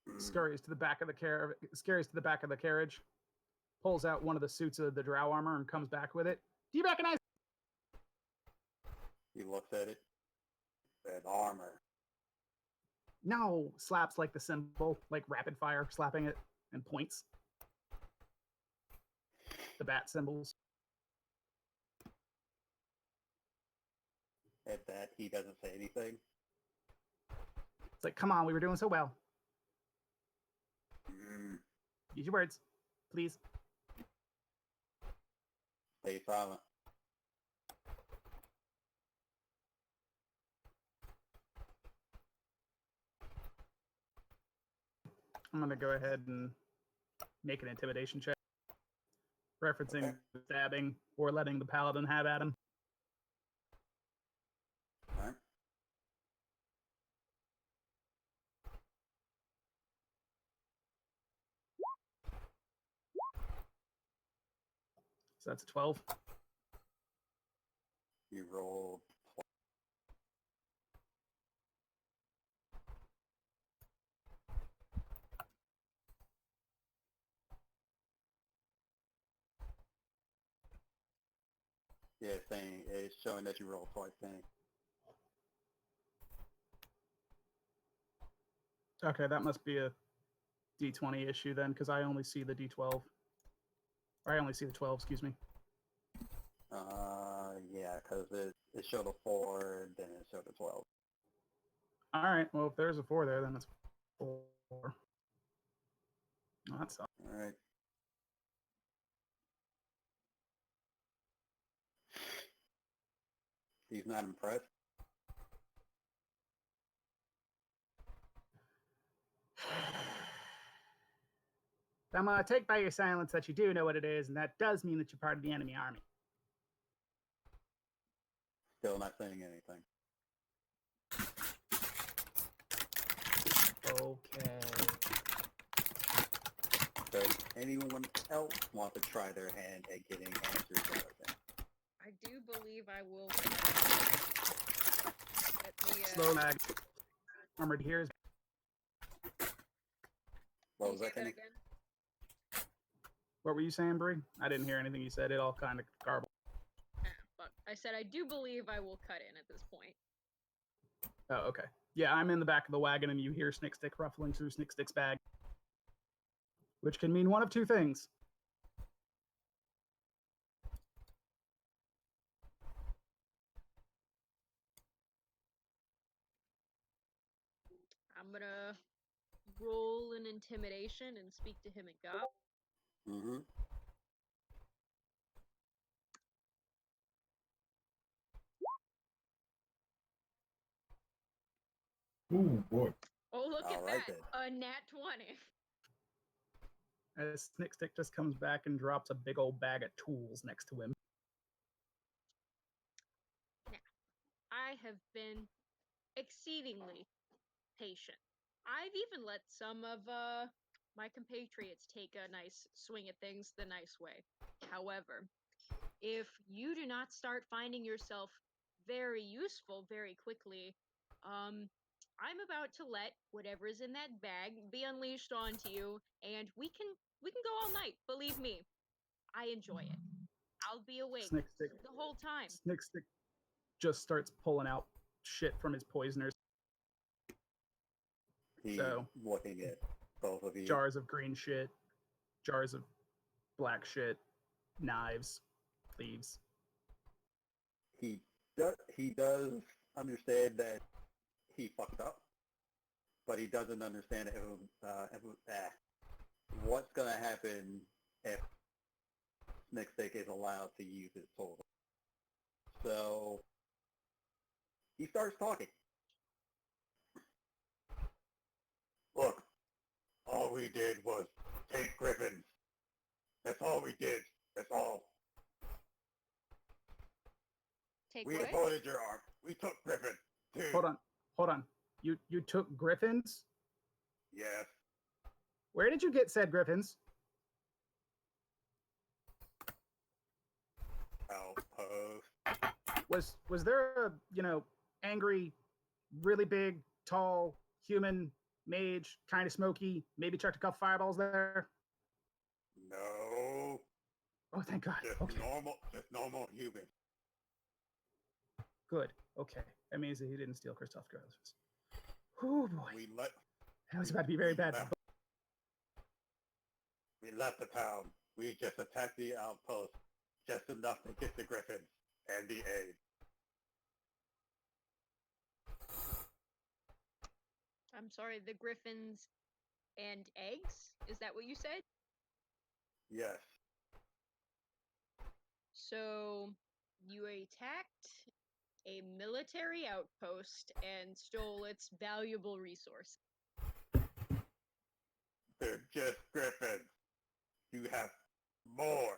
Mm, Scurries to the back of the carriage, pulls out one of the suits of the drow armor and comes back with it. Do you recognize? He looks at it. That armor. No, slaps like the symbol, like rapid fire, slapping it and points. The bat symbols. At that, he doesn't say anything. It's like, come on, we were doing so well. Mm, Use your words, please. stay silent. I'm gonna go ahead and make an intimidation check, referencing Okay. stabbing or letting the paladin have at him. Alright. So that's a 12. You roll. Yeah, saying it's showing that you roll twice. Saying Okay, that must be a D20 issue then, because I only see the D12. Or I only see the 12, excuse me. yeah, because it showed a 4, then it showed a 12. All right, well, if there's a 4 there, then it's 4. Oh, that sucks. All right. He's not impressed. I'm going to take by your silence that you do know what it is, and that does mean that you're part of the enemy army. Still not saying anything. Okay. Does anyone else want to try their hand at getting answers out of them? I do believe I will. Let me, Slow lag. Armored here is... What can was you that, say Kenny? again? What were you saying, Bree? I didn't hear anything you said. It all kind of garbled. Ah, fuck. I said I do believe I will cut in at this point. Oh, okay. Yeah, I'm in the back of the wagon, and you hear Snick Stick ruffling through Snick Stick's bag. Which can mean one of two things. I'm gonna roll an intimidation and speak to him in Goblin. Mm-hmm. Ooh, boy. Oh, look All at right, that. A nat 20. As Snickstick just comes back and drops a big old bag of tools next to him. I have been exceedingly patient. I've even let some of my compatriots take a nice swing at things the nice way. However, if you do not start finding yourself very useful very quickly, I'm about to let whatever is in that bag be unleashed onto you, and we can go all night. Believe me, I enjoy it. I'll be awake Snickstick, the whole time. Snickstick just starts pulling out shit from his poisoners. He's So- looking at both of you. Jars of green shit, jars of black shit, knives, leaves. He does understand that he fucked up, but he doesn't understand what's going to happen if Snickstick is allowed to use his sword. So he starts talking. Look, all we did was take griffins. That's all we did. That's all. Take We what? avoided your arm. We took griffins, too. Hold on. You took griffins? Yes. Where did you get said griffins? Outpost. Was there a angry, really big, tall human mage, kind of smoky, maybe chucked a couple fireballs there? No. Oh, thank God. Just Okay, normal human. good. Okay, that means that he didn't steal Christoph Gross's. Oh boy, We let that was about to be very bad. we left the town. We just attacked the outpost just enough to get the griffins and the aid. I'm sorry, the griffins and eggs? Is that what you said? Yes. So you attacked a military outpost and stole its valuable resource. They're just griffins. You have more.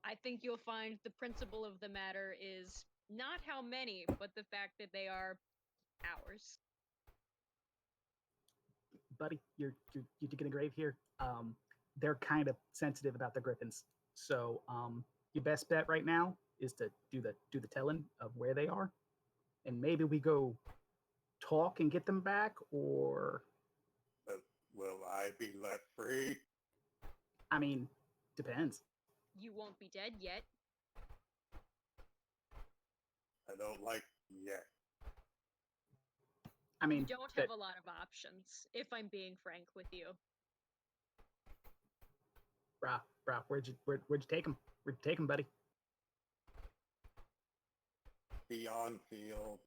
I think you'll find the principle of the matter is not how many, but the fact that they are ours. Buddy, you're digging a grave here. They're kind of sensitive about the griffins, so your best bet right now is to do the telling of where they are, and maybe we go talk and get them back, or Will I be left free? I mean, depends. You won't be dead yet. I don't like yet. I mean, You don't have a lot of options, if I'm being frank with you. Brah, where'd you take him? Where'd you take him, buddy? Beyond field.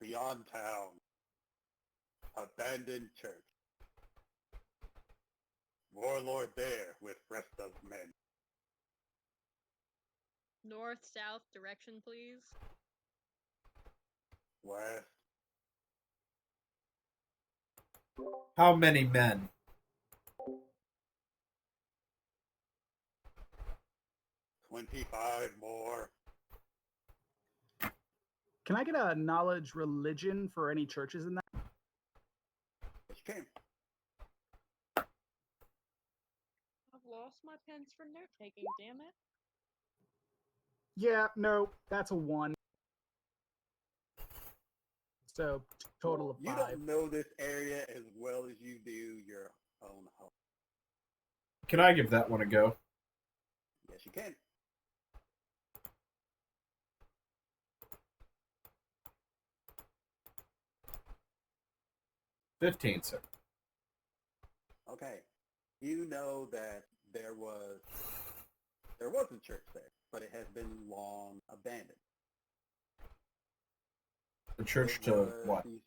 Beyond town. Abandoned church. Warlord there with rest of men. North, south, direction, please. West. How many men? 25 more. Can I get a knowledge religion for any churches in that? Yes, you can. I've lost my pens for note taking, damn it. Yeah, no, that's a 1. So total of You 5. don't know this area as well as you do your own home. Can I give that one a go? Yes, you can. $15, sir. Okay. You know that there was a church there, but it has been long abandoned. The church It to was what? these-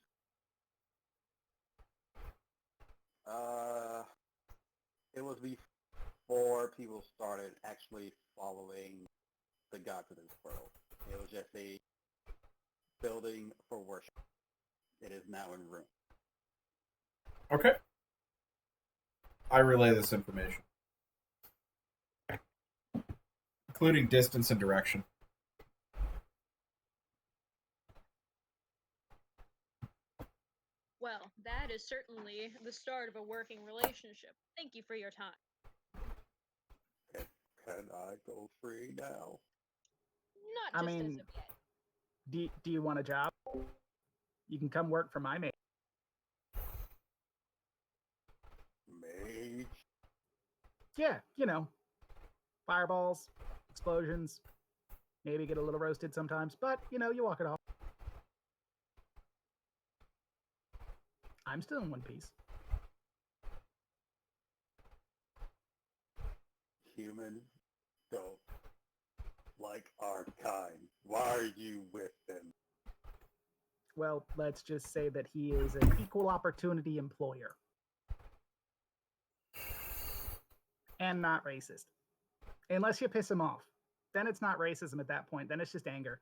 it was before people started actually following the gods of this world. It was just a building for worship. It is now in ruin. Okay. I relay this information, including distance and direction. Well, that is certainly the start of a working relationship. Thank you for your time. Can I go free now? Not I just as mean- of yet. Do you want a job? You can come work for my mate. Mage? Yeah, fireballs, explosions, maybe get a little roasted sometimes, but you walk it off. I'm still in one piece. Humans don't like our kind. Why are you with them? Well, let's just say that he is an equal opportunity employer. And not racist. Unless you piss him off. Then it's not racism at that point. Then it's just anger.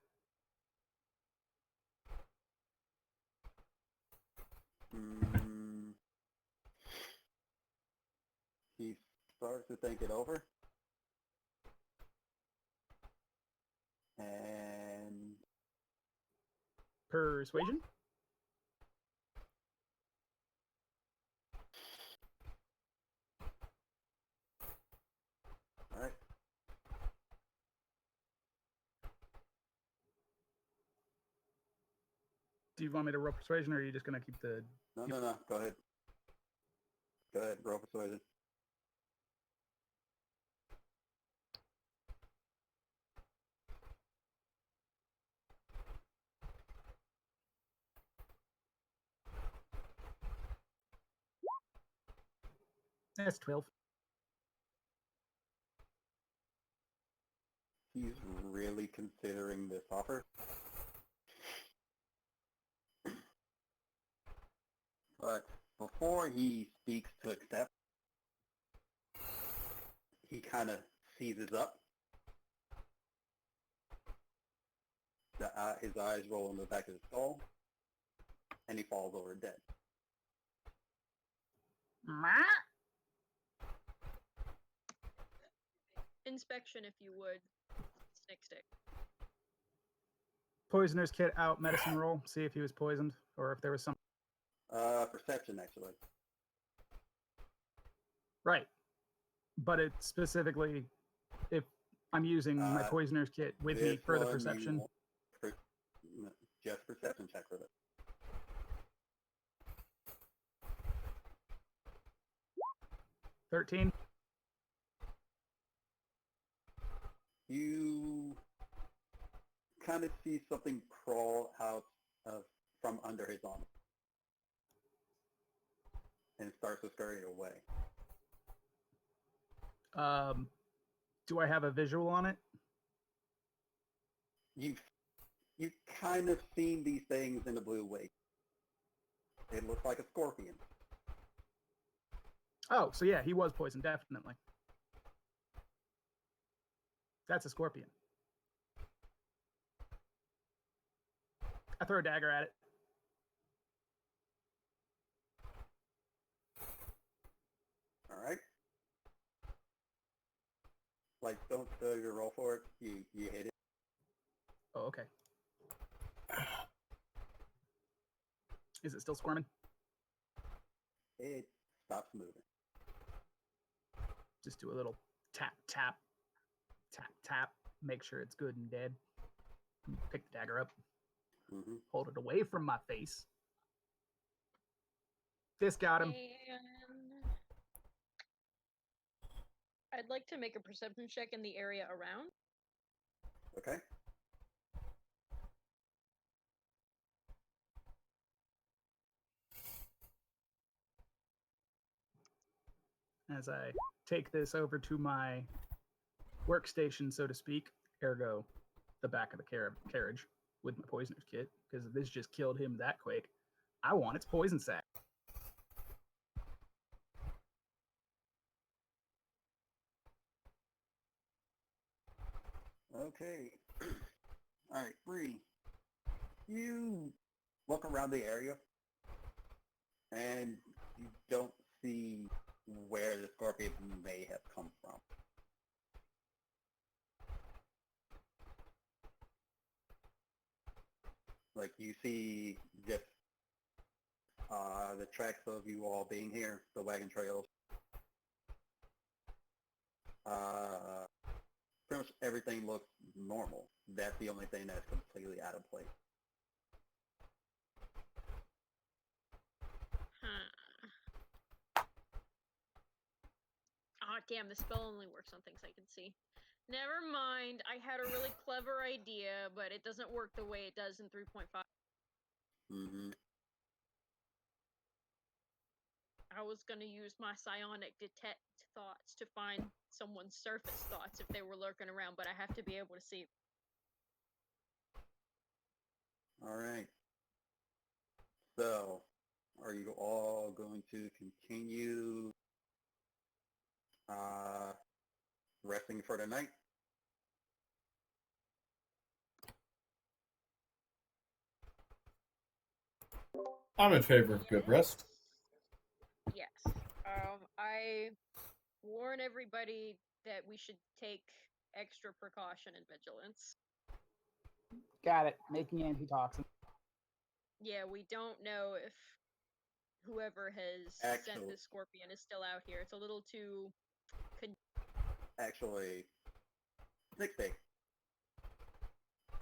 He starts to think it over. And Persuasion? all right. Do you want me to roll persuasion, or are you just going to keep the... No. Go ahead. Go ahead. Roll persuasion. That's 12. He's really considering this offer. But before he speaks to accept, he kind of seizes up. His eyes roll in the back of his skull, and he falls over dead. Inspection, if you would. Stick. Poisoner's kit out, medicine roll. See if he was poisoned, or if there was some... Perception, actually. Right. But it's specifically, if I'm using my poisoner's kit with me This for the one you perception. want just perception check with it. 13. You kind of see something crawl out from under his arm and starts to scurry away. Do I have a visual on it? You've kind of seen these things in the blue wake. It looks like a scorpion. Oh, so yeah, he was poisoned, definitely. That's a scorpion. I throw a dagger at it. All right. Like, don't you roll for it. You hit it. Oh, okay. Is it still squirming? It stops moving. Just do a little tap, tap, tap, tap. Make sure it's good and dead. Pick the dagger up. Mm-hmm. Hold it away from my face. This got him. And I'd like to make a perception check in the area around. Okay. As I take this over to my workstation, so to speak, ergo the back of the carriage. with my poisoner's kit because this just killed him that quick. I want its poison sac. Okay. All right, Bree. You look around the area, and you don't see where the scorpion may have come from. Like, you see just the tracks of you all being here, the wagon trails. Pretty much everything looks normal. That's the only thing that's completely out of place. Huh. Ah, damn, the spell only works on things I can see. Never mind, I had a really clever idea, but it doesn't work the way it does in 3.5. Mm-hmm. I was gonna use my psionic detect thoughts to find someone's surface thoughts if they were lurking around, but I have to be able to see. All right. So, are you all going to continue resting for the night? I'm in favor of good rest. Yes. I warn everybody that we should take extra precaution and vigilance. Got it. Making antitoxin. Yeah, we don't know if whoever has sent the scorpion is still out here. It's a little too... Actually, Nick Day,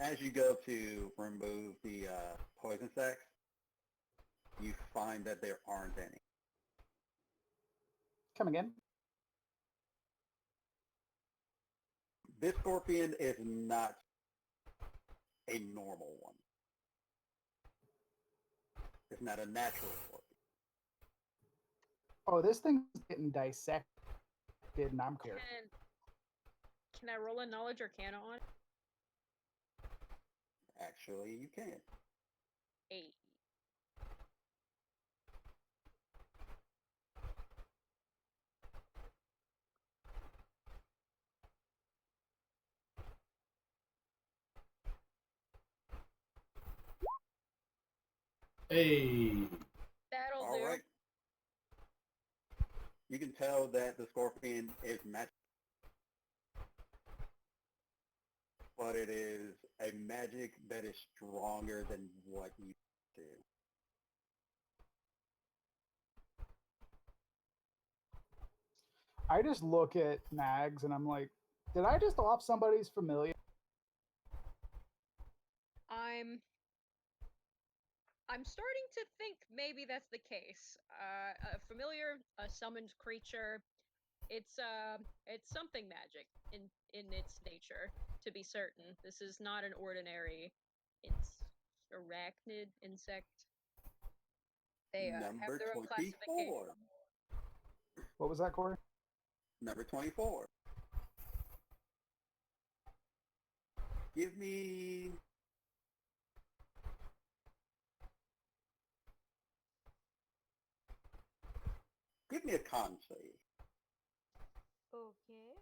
as you go to remove the poison sacs, you find that there aren't any. Come again? This scorpion is not a normal one. It's not a natural scorpion. Oh, this thing's getting dissected, and I'm clear. Can I roll a knowledge arcana on it? Actually, you can. 8. Hey. That'll All do. right. You can tell that the scorpion is magic, but it is a magic that is stronger than what you do. I just look at Nags and I'm like, did I just off somebody's familiar? I'm starting to think maybe that's the case. A familiar, a summoned creature. It's something magic in its nature, to be certain. This is not an ordinary arachnid insect. They have Number their own 24. classification. What was that, Corey? Number 24. Give me... Give me a con save. Okay.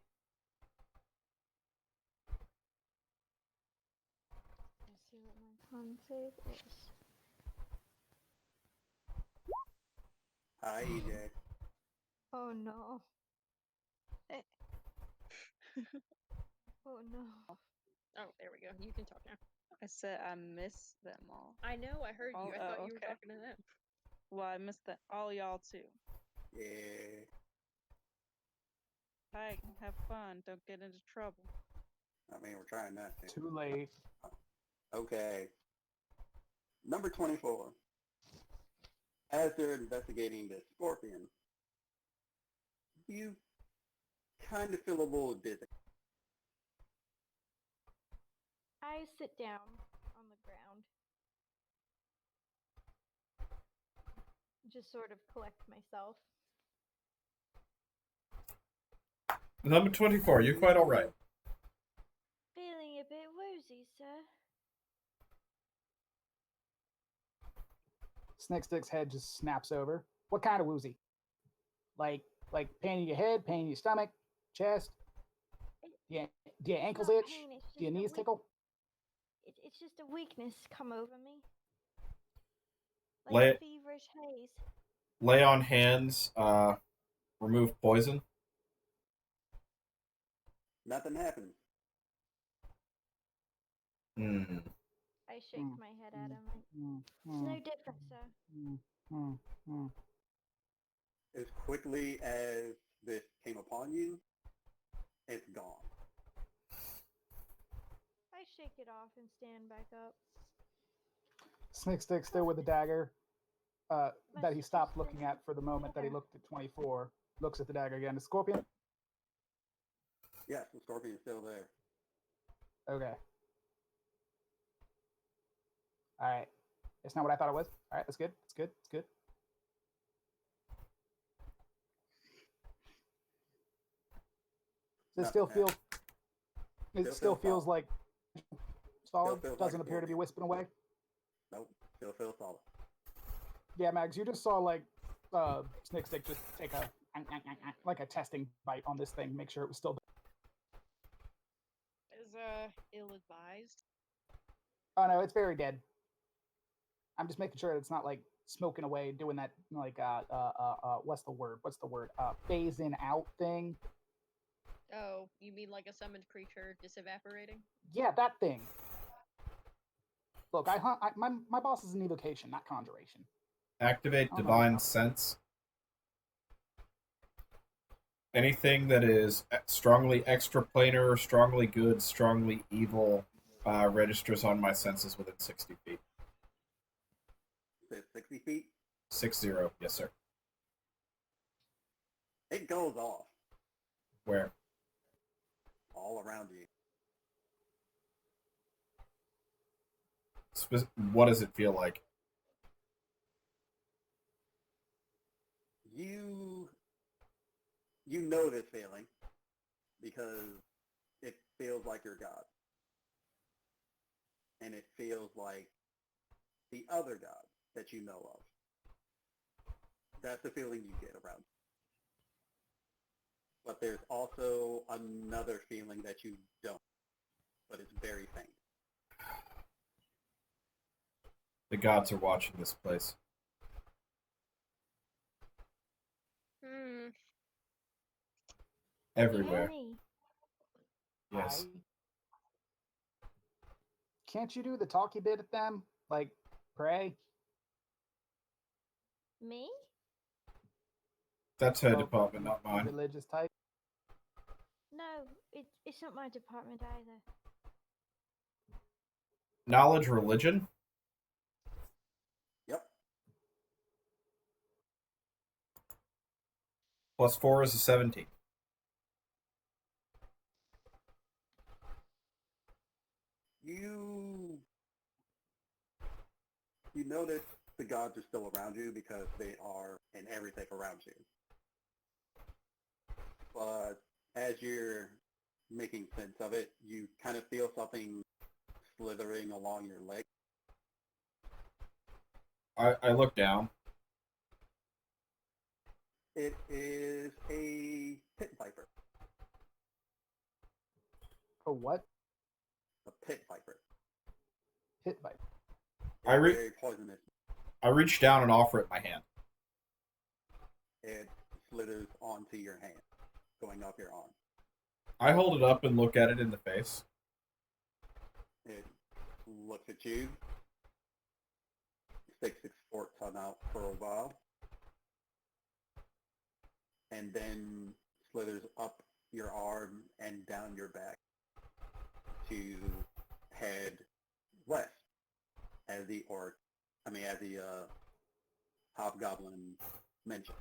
Let's see what my con save is. Hi, EJ. Oh no. Oh no. Oh, there we go. You can talk now. I said I miss them all. I know. I heard you. I thought you were okay. talking to them. Well, I missed all y'all too. Yeah. Hey, have fun. Don't get into trouble. I mean, we're trying not to. Too late. Okay. Number 24. As they're investigating the scorpion, you kind of feel a little dizzy. I sit down on the ground. Just sort of collect myself. Number 24, you're quite all right. Feeling a bit woozy, sir. Snickstick's head just snaps over. What kind of woozy? Like pain in your head, pain in your stomach, chest? It, Do your it's ankles not itch? pain, it's Do your just a knees weak- tickle? It's just a weakness come over me. Like Lay a it- feverish haze. Lay on hands. Remove poison. Nothing happens. Hmm. I shake my head at him. Like, Mm, it's no different, sir. mm, mm, mm. As quickly as this came upon you, it's gone. I shake it off and stand back up. Snickstick still with the dagger My that he sister's stopped still looking at for the moment that he there. looked at 24. Looks at the dagger again. The scorpion? Yes, the scorpion is still there. Okay. All right. It's not what I thought it was. All right, that's good. It's good. It's good. Does it Nothing still feel? happened. It Still still feels feels solid. like solid. feels like Doesn't a appear to be scorpion. wisping away. Nope, still feels solid. Yeah, Mags, you just saw like Snickstick just take a like a testing bite on this thing, make sure it was still. Is ill-advised. Oh no, it's very dead. I'm just making sure it's not like smoking away, doing that like what's the word? Phasing out thing. Oh, you mean like a summoned creature disevaporating? Yeah, that thing. Look, my boss is an evocation, not conjuration. Activate Oh, no. divine sense. Anything that is strongly extraplanar, strongly good, strongly evil, registers on my senses within 60 feet. Says 60 feet. 60, yes sir. It goes off Where? all around you. What does it feel like? You know this feeling because it feels like your God. And it feels like the other God that you know of. That's the feeling you get around. But there's also another feeling that you don't, but it's very faint. The gods are watching this place. Hmm. Everywhere. Annie, Yes. Can't you do the talky bit at them? Like pray? me? That's her Well, department, not mine. Religious type. No, it's not my department either. Knowledge, religion? Yep. Plus 4 is a 17. You notice the gods are still around you because they are in everything around you. But as you're making sense of it, you kind of feel something slithering along your leg. I look down. It is a pit viper. A what? A pit viper. Pit viper. It's very poisonous. I reach down and offer it my hand. It slithers onto your hand, going up your arm. I hold it up and look at it in the face. It looks at you, sticks its fork tongue out for a while, and then slithers up your arm and down your back to head west, as the hobgoblin mentioned.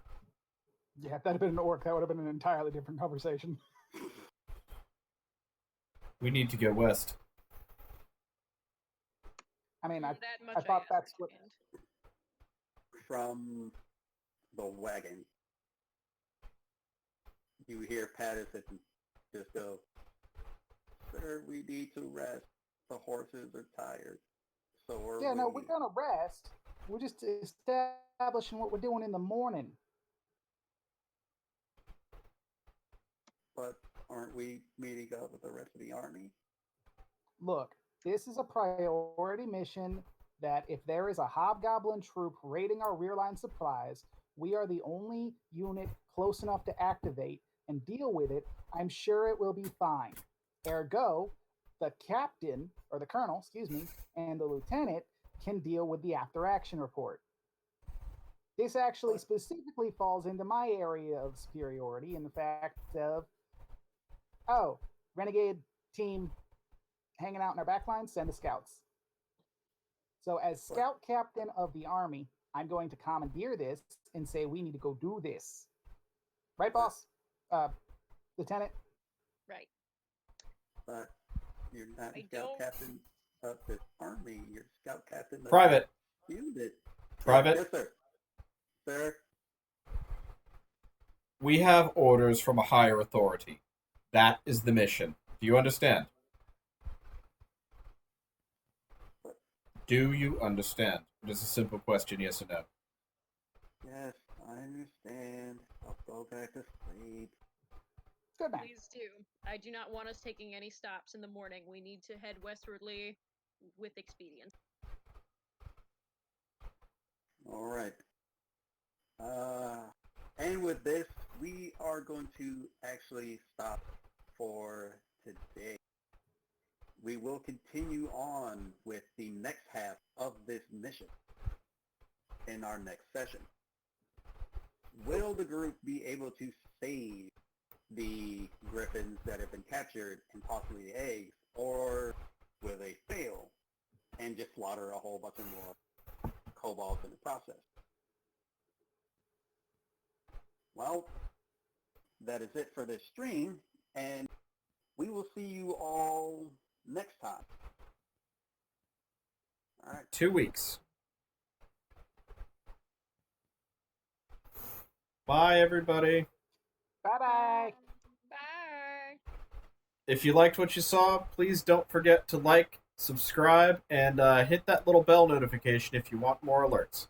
Yeah, if that had been an orc, that would have been an entirely different conversation. We need to go west. I mean, I That much thought that's what. understand. From the wagon, you hear Patterson just go, "Sir, we need to rest. The horses are tired. So are Yeah, no, we." we're gonna rest. We're just establishing what we're doing in the morning. But aren't we meeting up with the rest of the army? Look, this is a priority mission that if there is a hobgoblin troop raiding our rear line supplies, we are the only unit close enough to activate and deal with it. I'm sure it will be fine. Ergo, the captain, or the colonel, excuse me, and the lieutenant can deal with the after action report. This actually specifically falls into my area of superiority in the fact of, oh, renegade team hanging out in our backline, send the scouts. So as scout captain of the army, I'm going to commandeer this and say we need to go do this. Right, boss? Lieutenant? Right. But you're not I scout don't- captain of this army. You're scout captain of Private. the unit. Private. Yes, sir. Sir. We have orders from a higher authority. That is the mission. Do you understand? Do you understand? It is a simple question, yes or no. Yes, I understand. I'll go back to sleep. Good man. Please do. I do not want us taking any stops in the morning. We need to head westwardly with expedience. All right. And with this, we are going to actually stop for today. We will continue on with the next half of this mission in our next session. Will the group be able to save the griffins that have been captured and possibly the eggs, or will they fail and just slaughter a whole bunch of more kobolds in the process? Well, that is it for this stream, and we will see you all next time. All right. 2 weeks. Bye, everybody. Bye-bye. Bye. If you liked what you saw, please don't forget to like, subscribe, and hit that little bell notification if you want more alerts.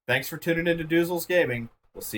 Thanks for tuning into Doozles Gaming.